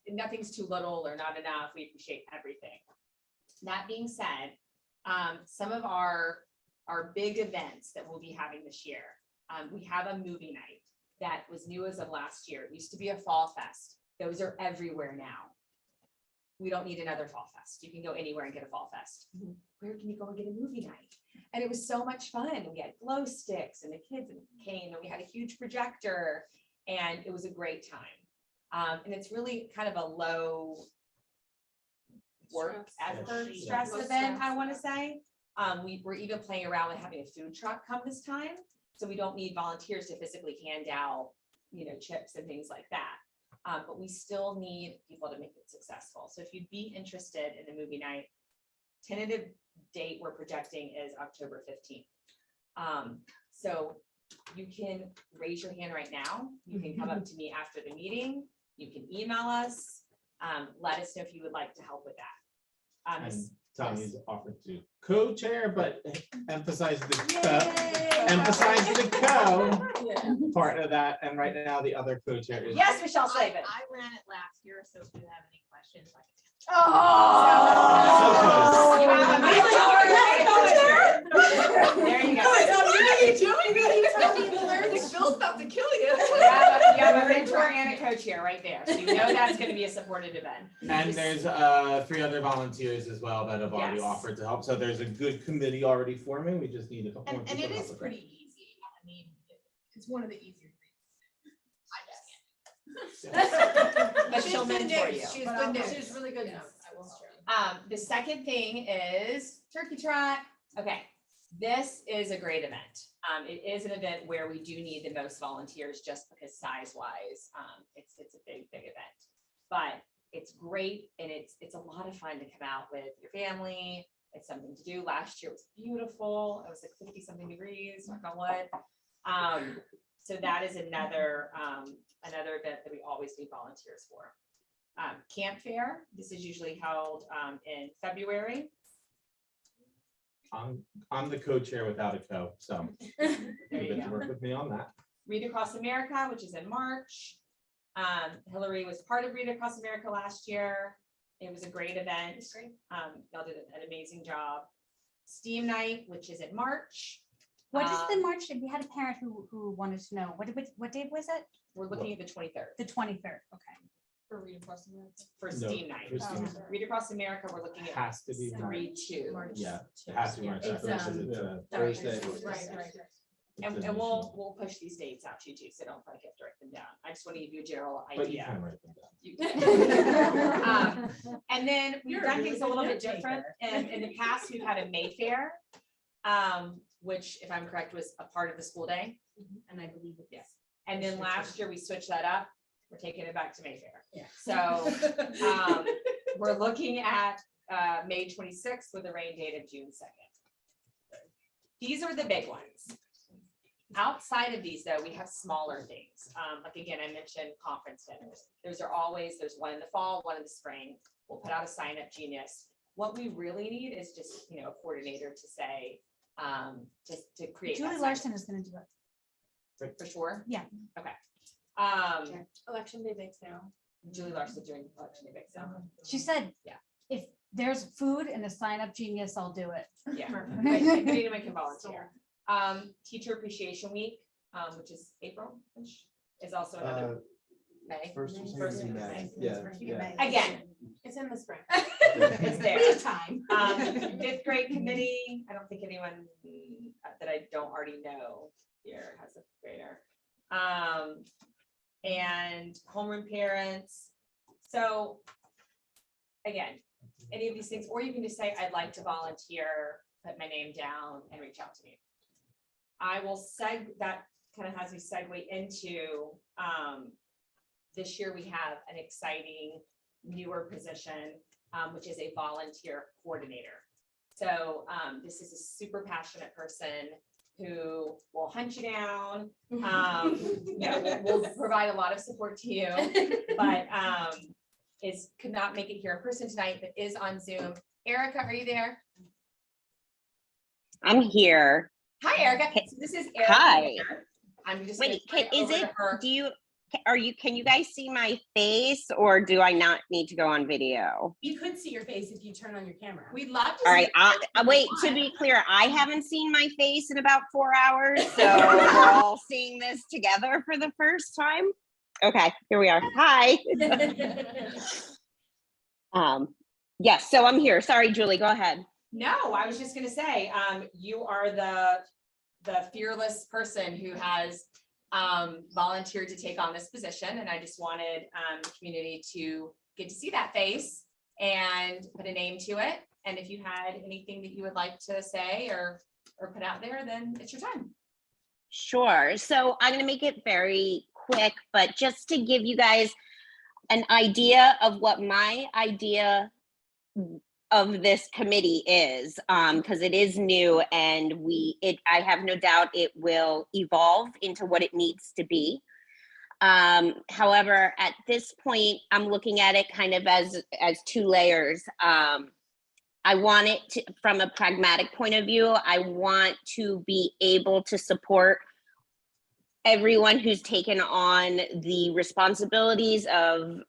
nothing's too little or not enough. We appreciate everything. That being said, some of our big events that we'll be having this year, we have a movie night that was new as of last year. It used to be a fall fest. Those are everywhere now. We don't need another fall fest. You can go anywhere and get a fall fest. Where can you go and get a movie night? And it was so much fun. We had glow sticks and the kids came and we had a huge projector and it was a great time. And it's really kind of a low work effort stress event, I want to say. We were even playing around with having a food truck come this time. So we don't need volunteers to physically hand out, chips and things like that. But we still need people to make it successful. So if you'd be interested in the movie night, tentative date we're projecting is October 15th. So you can raise your hand right now. You can come up to me after the meeting. You can email us. Let us know if you would like to help with that. And Tony's offered to co-chair, but emphasize the co part of that. And right now the other co-chair is. Yes, Michelle Slavin. I ran it last year, so if you have any questions, I can. Oh. You have a mentor. There you go. Bill's about to kill you. You have a mentor and a co-chair right there. So you know that's going to be a supported event. And there's 3 other volunteers as well that have already Yes. offered to help. So there's a good committee already forming. We just need a couple more And people it to help is with that. pretty easy. I mean, it's one of the easier things. I guess. But she'll mentor you. She's been there. She's really good. I will. The second thing is turkey trot. Okay, this is a great event. It is an event where we do need the most volunteers just because size wise, it's a big event. But it's great and it's a lot of fun to come out with your family. It's something to do. Last year was beautiful. It was like 50 something degrees, knock on wood. So that is another event that we always need volunteers for. Camp fair, this is usually held in February. I'm the co-chair without a co, so There you you get to go. work with me on that. Read Across America, which is in March. Hillary was part of Read Across America last year. It was a great event. Y'all did an amazing job. Steam Night, which is in March. What is the March? We had a parent who wanted to know, what date was it? We're looking at the 23rd The 23rd, okay. For Read Across America. for No, Steam Night. for Steam Night. Read Across America, we're looking It at has to be March. 3/2. Yeah, it has to be March. It's, Because it's a Thursday. Right. And it's an we'll push these dates out to you too, so don't feel like you have to write them down. I just want to give you a general But you idea. can write them down. You can. And then we've You're a done really things a good little bit note different. taker. And in the past, we've had a Mayfair, which if I'm correct, was a part of the school day. And I believe it. Yes. And then last year we switched that up. We're taking it back to Mayfair. Yeah. So we're looking at May 26th with a rain date of June 2nd. These are the big ones. Outside of these, though, we have smaller things. Like again, I mentioned conference dinners. There's one in the fall, one in the spring. We'll put out a sign up genius. What we really need is just, a coordinator to say, to create. that Julie sign-up. Larson is gonna do it. For sure? Yeah. Okay. Election day makes now. Julie Larson doing election day bake sale. She said, Yeah. if there's food and a sign up genius, I'll do it. Yeah. But anyone can volunteer. Teacher Appreciation Week, which is April-ish, is also another May. First or First second of May. May. Yeah. Again, It's in the spring. it's there. We have time. Fifth grade committee, I don't think anyone that I don't already know here has a grader. And homeroom parents. So again, any of these things, or you can just say, I'd like to volunteer, put my name down and reach out to me. I will that kind of has me segue into, this year we have an exciting newer position, which is a volunteer coordinator. So this is a super passionate person who will hunt you down. We'll provide a lot of support to you, but could not make it here in person tonight, but is on Zoom. Erica, are you there? I'm here. Hi, Erica. So this is Erica. Hi. Here. I'm just gonna Wait, turn is over to it, her. can you guys see my face or do I not need to go on video? You could see your face if you turn on your camera. We'd love to. All see right, you if you wait, to want. be clear, I haven't seen my face in about 4 hours, so we're all seeing this together for the first time. Okay, here we are. Hi. Yes, so I'm here. Sorry, Julie, go ahead. No, I was just gonna say, you are the fearless person who has volunteered to take on this position, and I just wanted the community to get to see that face and put a name to it. And if you had anything that you would like to say or put out there, then it's your time. Sure. So I'm going to make it very quick, but just to give you guys an idea of what my idea of this committee is, because it is new and I have no doubt it will evolve into what it needs to be. However, at this point, I'm looking at it kind of as 2 layers. I want it to, from a pragmatic point of view, I want to be able to support everyone who's taken on the responsibilities of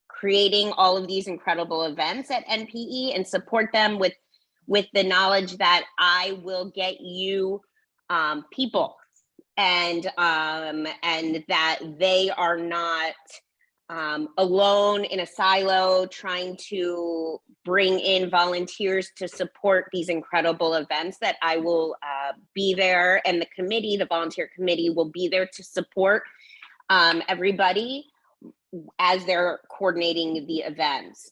creating all of these incredible events at NPE and support them with the knowledge that I will get you people and that they are not alone in a silo trying to bring in volunteers to support these incredible events, that I will be there, and the committee, the volunteer committee, will be there to support everybody as they're coordinating the events.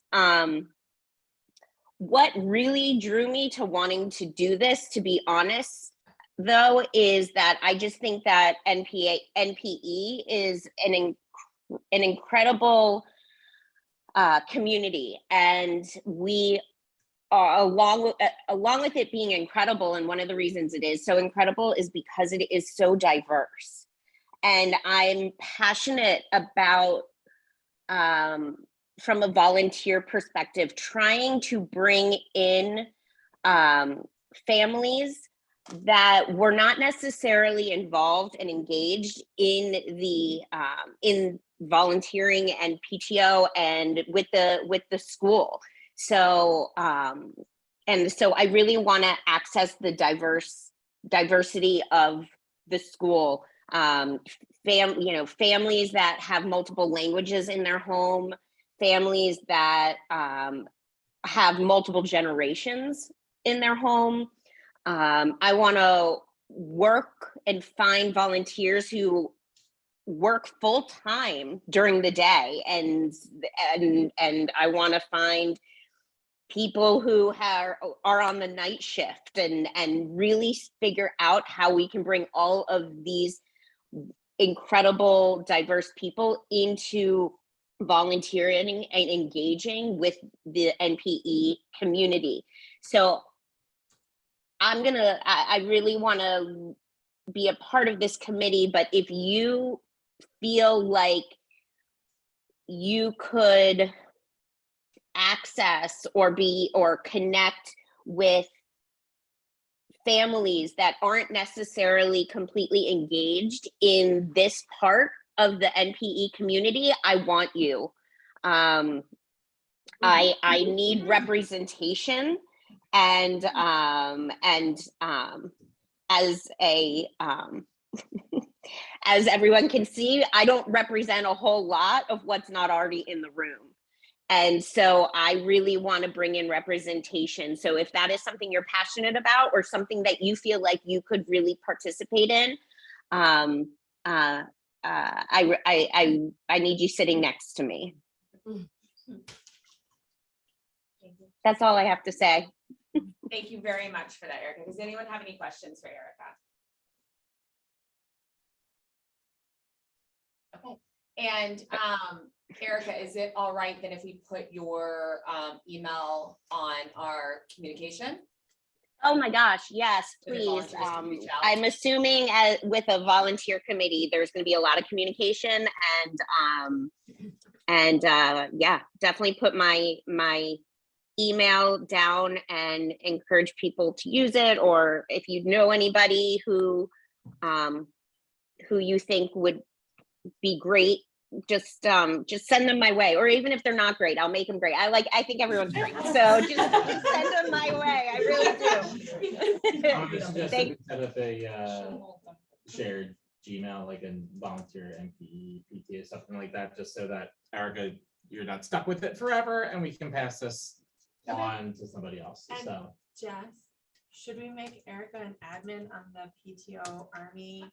what really drew me to wanting to do this, to be honest, though, is that I just think that NPE is an incredible community, and we are along with it being incredible. And one of the reasons it is so incredible is because it is so diverse, and I'm passionate about, from a volunteer perspective, trying to bring in families that were not necessarily involved and engaged in the in volunteering and PTO and with the school. So and so I really want to access the diversity of the school. Families that have multiple languages in their home, families that have multiple generations in their home. I want to work and find volunteers who work full time during the day, and I want to find people who are on the night shift, and really figure out how we can bring all of these incredible diverse people into volunteering and engaging with the NPE community. So I really want to be a part of this committee, but if you feel like you could access or connect with families that aren't necessarily completely engaged in this part of the NPE community, I want you. I need representation, and as as everyone can see, I don't represent a whole lot of what's not already in the room. And so I really want to bring in representation. So if that is something you're passionate about, or something that you feel like you could really participate in, I need you sitting next to me. That's all I have to say. Thank you very much for that, Erica. Does anyone have any questions for Erica? Okay, and Erica, is it all right that if we put your email on our communication? Oh my gosh, yes, So the please. volunteers can reach out? I'm assuming with a volunteer committee, there's going to be a lot of communication, and yeah, definitely put my email down and encourage people to use it. Or if you know anybody who you think would be great, just send them my way. Or even if they're not great, I'll make them great. I think everyone's great, so just send them my way. I really do. I would suggest that we set up a shared Gmail, like a volunteer NPE, PTA, something like that, just so that, Erica, you're not stuck with it forever, and we can pass this on to somebody else. And So Jess, should we make Erica an admin on the PTO Army?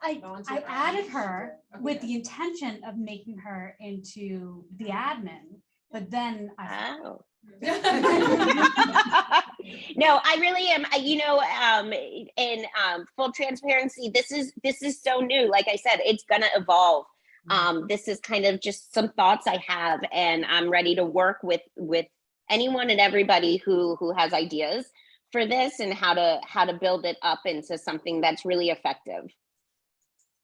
I Volunteer added Army? her Okay. with the intention of making her into the admin, but then I. Oh. No, I really am. In full transparency, this is so new. Like I said, it's gonna evolve. This is kind of just some thoughts I have, and I'm ready to work with anyone and everybody who has ideas for this, and how to build it up into something that's really effective.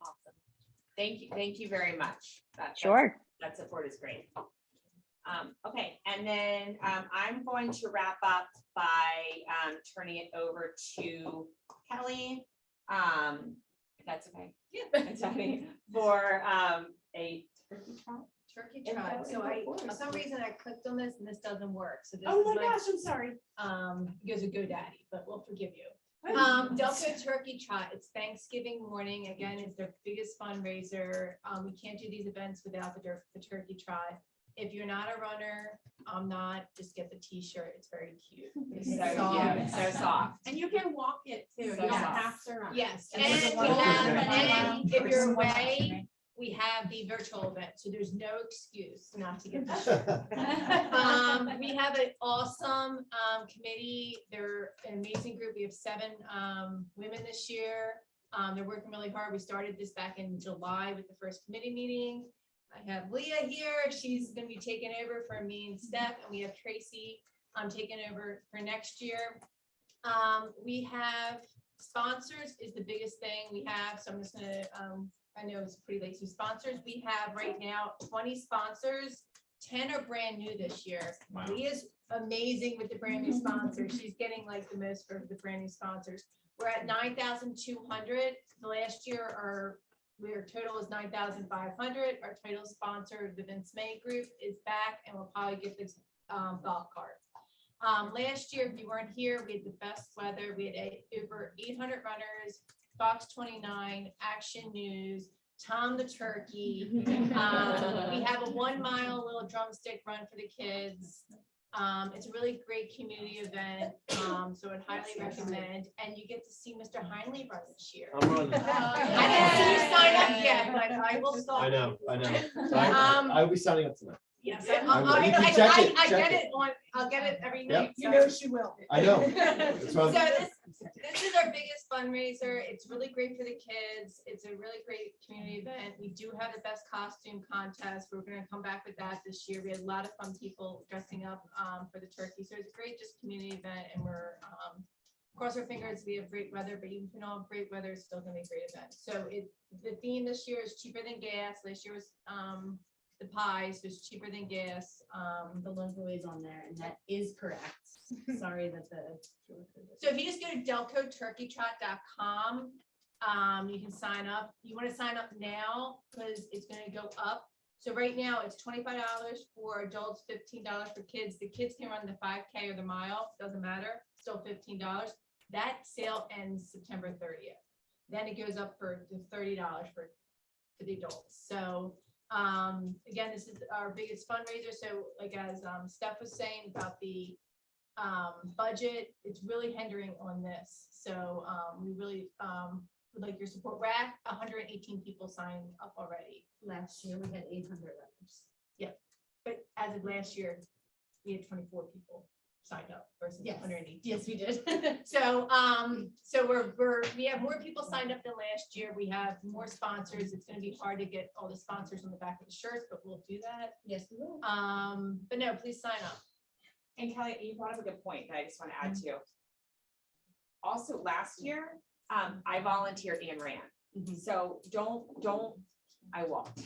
Awesome. Thank you very much. Sure. That support is great. Okay, and then I'm going to wrap up by turning it over to Kelly. If that's okay. Yeah. For a turkey trot. Turkey trot. So for some reason I clicked on this and this doesn't work. So this Oh is my gosh, I'm sorry. you guys are GoDaddy, but we'll forgive you. Delta Turkey Trot. It's Thanksgiving morning. Again, it's their biggest fundraiser. We can't do these events without the Turkey Trot. If you're not a runner, just get the t-shirt. It's very cute. It's so soft. And you can walk it too. So You don't soft. have to run. Yes. And And there's a we little have, bit of and then if you're away, we have the virtual event, so there's no excuse not to get this. We have an awesome committee. They're an amazing group. We have 7 women this year. They're working really hard. We started this back in July with the first committee meeting. I have Leah here. She's going to be taking over for me and Steph, and we have Tracy taking over for next year. We have sponsors is the biggest thing we have. So I'm just gonna, I know it's pretty late. So sponsors, we have right now 20 sponsors. 10 are brand new this year. Wow. Leah's amazing with the brand new sponsors. She's getting like the most for the brand new sponsors. We're at 9,200. The last year, our total is 9,500. Our title sponsor, the Vince May Group, is back, and we'll probably get this golf cart. Last year, if you weren't here, we had the best weather. We had over 800 runners, Fox 29, Action News, Tom the Turkey. We have a 1 mile little drumstick run for the kids. It's a really great community event, so I'd highly recommend. And you get to see Mr. Heinley run this year. I'm running. I didn't see you sign up yet, but I will stop. I know. So I'll be signing up tonight. Yes, I will. You can check it, I check get it. it on, I'll get it every Yep. night. You know she will. I know. That's So why I'm- this is our biggest fundraiser. It's really great for the kids. It's a really great community event. We do have the best costume contest. We're gonna come back with that this year. We had a lot of fun people dressing up for the turkey. So it's a great just community event, and we're cross our fingers, we have great weather, but even if we don't have great weather, it's still gonna be a great event. So the theme this year is cheaper than gas. Last year was the pies, so it's cheaper than gas. The logo is on there, and that is correct. Sorry that the. So if you just go to delcoturkeytrot.com, you can sign up. You want to sign up now because it's going to go up. So right now it's $25 for adults, $15 for kids. The kids can run the 5K or the mile, doesn't matter, still $15. That sale ends September 30th. Then it goes up for the $30 for the adults. So again, this is our biggest fundraiser. So like as Steph was saying about the budget, it's really hindering on this. So we really would like your support. We're at 118 people signed up already. Last year, we had 800 runners. Yeah, but as of last year, we had 24 people signed up versus Yes. 118. Yes, we did. So we have more people signed up than last year. We have more sponsors. It's going to be hard to get all the sponsors on the back of the shirts, but we'll do that. Yes, we will. But no, please sign up. And Kelly, you brought up a good point that I just want to add to. Also, last year, I volunteered and ran. So don't, I walked.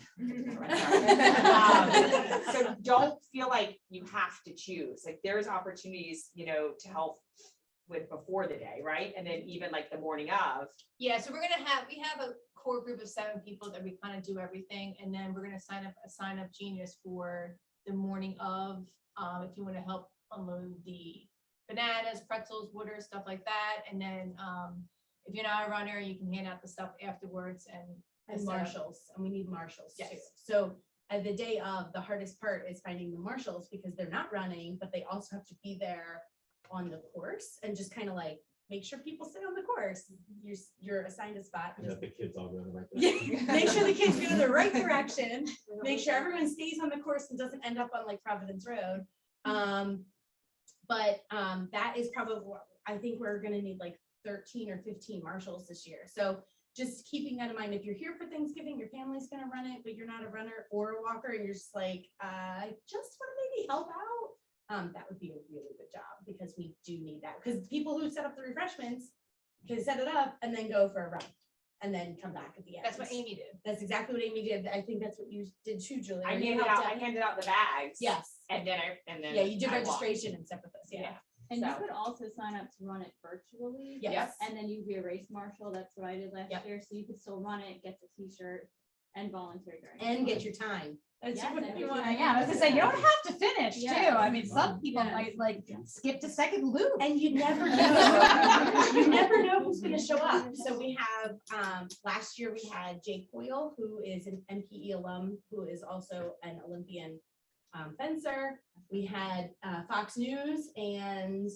So don't feel like you have to choose. Like there's opportunities, to help with before the day, right? And then even like the morning of. Yeah, so we have a core group of 7 people that we kind of do everything. And then we're going to sign up genius for the morning of, if you want to help unload the bananas, pretzels, water, stuff like that. And then if you're not a runner, you can hand out the stuff afterwards And marshals, and we need marshals too. Yes. So the day of, the hardest part is finding the marshals because they're not running, but they also have to be there on the course and just kind of like make sure people stay on the course. You're assigned a spot. And that the kids all go in the right Yeah, direction. make sure the kids go in the right direction. Make sure everyone stays on the course and doesn't end up on like Providence Road. But that is probably what I think we're gonna need like 13 or 15 marshals this year. So just keeping that in mind, if you're here for Thanksgiving, your family's gonna run it, but you're not a runner or a walker, and you're just like, I just want to maybe help out. That would be a really good job because we do need that. Because people who set up the refreshments can set it up and then go for a run and then come back at the end. That's what Amy did. That's exactly what Amy did. I think that's what you did too, Julie. I You handed out the bags. Yes. And then Yeah, you did I walked. registration and stuff with us. Yeah. And you So- could also sign up to run it virtually. Yes. And then you'd be a race marshal. That's what I did last Yep. year. So you could still run it, get the t-shirt and volunteer during. And get your time. Yes, That's what and you if want. you- Yeah, I was gonna say, you don't have to finish too. Yeah. I mean, some people Yeah. might like skip to second loop. And you never know. You never know who's gonna show up. So we have, last year we had Jake Hoyle, who is an NPE alum, who is also an Olympian fencer. We had Fox News and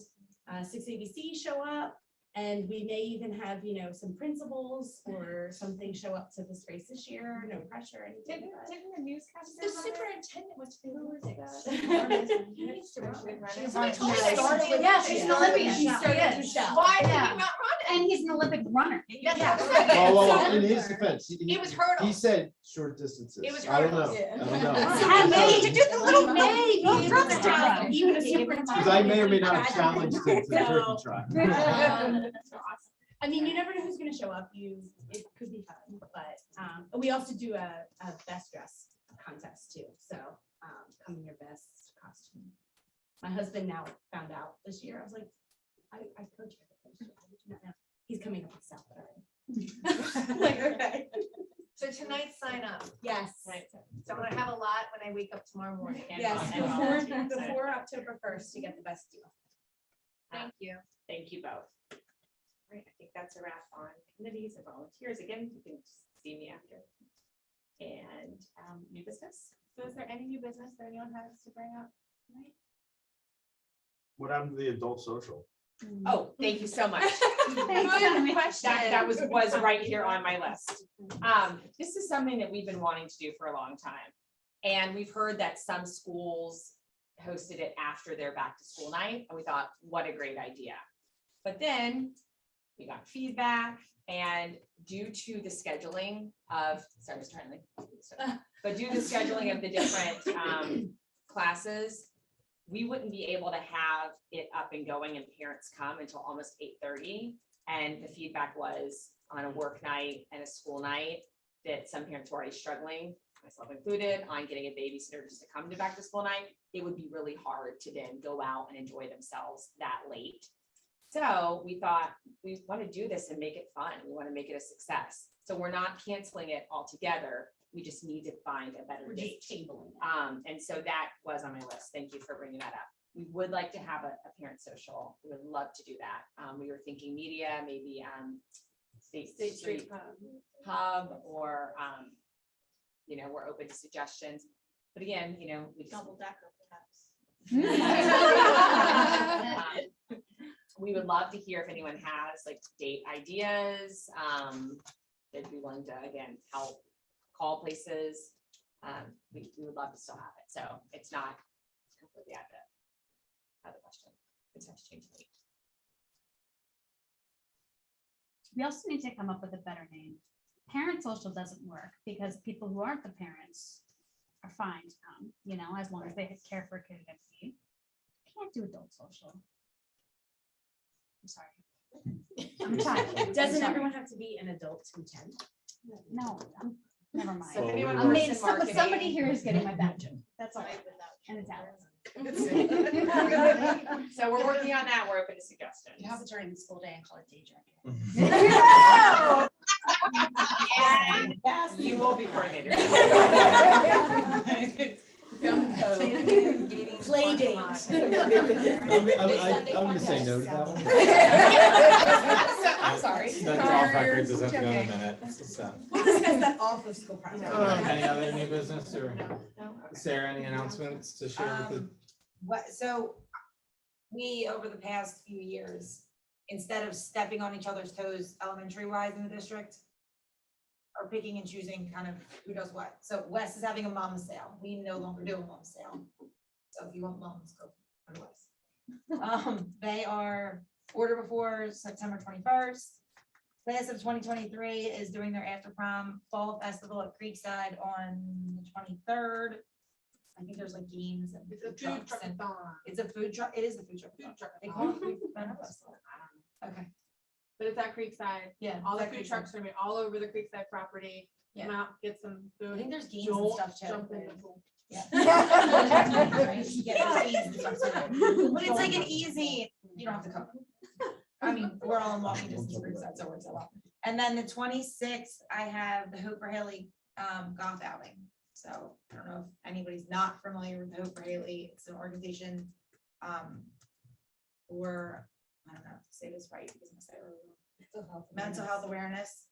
6ABC show up. And we may even have, some principals or something show up to this race this year, no pressure, anything. but- Didn't the newscaster? The superintendent was. Somebody told me She that. started with- Yeah, she's an Olympian. She started She with is. Michelle. Why did he Yeah. not run it? And he's an Olympic runner. Yeah. Well, in his defense, It was hurdles. he said short distances. It was I don't know. hurdles. I don't know. Yeah, May, to do the little May, Well, be that's able to have tough. even a superintendent. Because I may or may not have challenged him to the turkey So- trot. I mean, you never know who's gonna show up. It could be fun, but, we also do a best dress contest too. So, come in your best costume. My husband now found out this year. I was like, I coach. He's coming up with South already. Like, okay. So tonight's sign up. Yes. Right. So I'm gonna have a lot when I wake up tomorrow morning. Yes, before October 1st to get the best deal. Thank you. Thank you both. Right, I think that's a wrap on committees and volunteers. Again, you can see me after. And new business. So is there any new business that anyone has to bring up tonight? What happened to the adult social? Oh, thank you so much. Good question. That was right here on my list. This is something that we've been wanting to do for a long time. And we've heard that some schools hosted it after their back to school night, and we thought, what a great idea. But then we got feedback, and due to the scheduling of, sorry, Mr. Henley, but due to the scheduling of the different classes, we wouldn't be able to have it up and going and parents come until almost 8:30. And the feedback was on a work night and a school night that some parents were already struggling, myself included, on getting a babysitter just to come to back to school night. It would be really hard to then go out and enjoy themselves that late. So we thought we want to do this and make it fun. We want to make it a success. So we're not canceling it altogether. We just need to find a better date. And so that was on my list. Thank you for bringing that up. We would like to have a parent social. We would love to do that. We were thinking media, maybe State Street Pub, or we're open to suggestions. But again, we just Double decker we would love to hear if anyone has like date ideas. They'd be willing to, again, help call places. We would love to still have it. So it's not completely out of the question. It's have to change the date. We also need to come up with a better name. Parent social doesn't work because people who aren't the parents are fine to come, as long as they care for a kid at NPE. Can't do adult social. I'm sorry. I'm trying. Doesn't everyone have to be an adult to attend? No, never mind. So if anyone I works mean, in marketing- somebody here is getting my badge. That's all. And it's Alex. So we're working on that. We're open to suggestions. You have it during the school day and call it day And you will be coordinator. Play date. I'm gonna say no to that one. I'm sorry. That's off record, does have to go in a minute. So, We'll discuss that off of school project. any other new business or Sarah, any announcements to share with So we, over the past few years, instead of stepping on each other's toes elementary wise in the district, are picking and choosing kind of who does what. So Wes is having a mom's sale. We no longer do a mom's sale. So if you want moms, go to Wes. They are order before September 21st. Class of 2023 is doing their after prom fall festival at Creekside on the 23rd. I think there's like games and It's a food food trucks and truck. it's a food truck. It is the food truck. They call it food festival. Okay. But it's at Creekside. Yeah. All the it's at food Creekside. trucks are gonna be all over the Creekside property. Come Yeah. out, get some food. I think there's games and Don't stuff too. jump in the pool. Yeah. Yeah, there's games and stuff too. But it's like an easy, you don't have to come. I mean, we're all in walking distance of Creekside, so it works a lot. And then the 26th, I have the Hope for Haley golf outing. So I don't know if anybody's not familiar with the Hope for Haley. It's an organization for, I don't know, say this right, because I'm gonna say it wrong. Mental health awareness.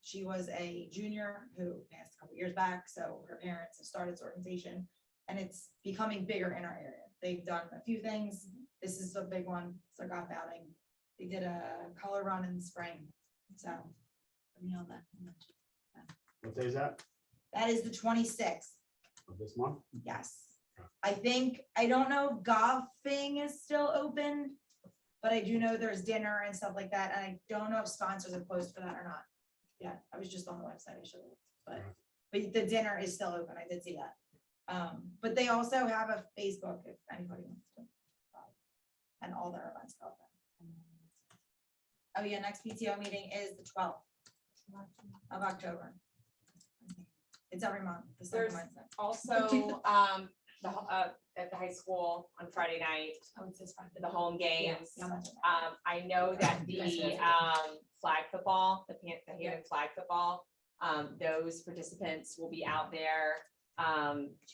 She was a junior who passed a couple years back, so her parents have started this organization, and it's becoming bigger in our area. They've done a few things. This is a big one. It's their golf outing. They did a color run in the spring, so. you know that. What day is that? That is the 26th, Of this month? yes. I don't know if golfing is still open, but I do know there's dinner and stuff like that, and I don't know if sponsors have closed for that or not. Yeah, I was just on the website, I should have, but the dinner is still open, I did see that. But they also have a Facebook if anybody wants to. And all their events go there. Oh yeah, next PTO meeting is the 12th of October. It's every month, the second There's Wednesday. Also, at the high school on Friday night, Oh, it's this Friday. the home games. Yeah, that's it. I know that the flag football, the Haven flag football, those participants will be out there.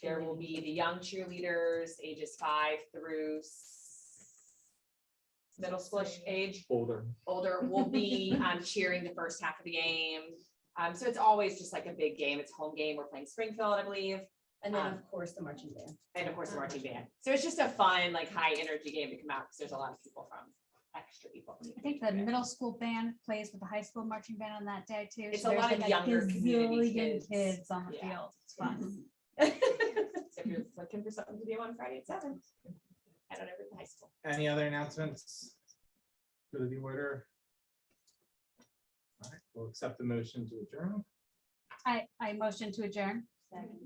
There will be the young cheerleaders, ages 5 through middle school age. Older will be cheering the first half of the game. So it's always just like a big game. It's a home game. We're playing Springfield, I believe. And then, of course, the marching band. And of course, the marching band. So it's just a fun, like high energy game to come out because there's a lot of people from extra people. I think the middle school band plays with the high school marching band on that day too. It's so a there's lot of like younger community gazillion kids. on the Yeah. field. It's fun. So if you're looking for something to do on Friday at 7, head on over to the high school. Any other announcements? Go to the order. All right, we'll accept the motion to adjourn. I motion to adjourn.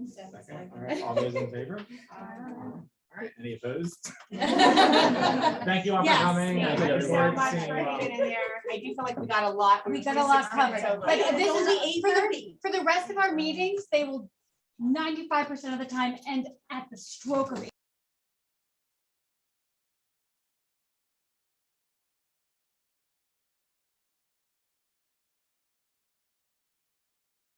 Second, all right, all those in favor? All right, any opposed? Thank Thank you all for Yes, coming. I Thank think you it so worked. much Seeing for you all. hanging in there. I do feel like we got a lot. We got a lot 26 minutes covered. over. Like It's this is only for 8:30. the rest of our meetings, they will 95% of the time end at the stroke of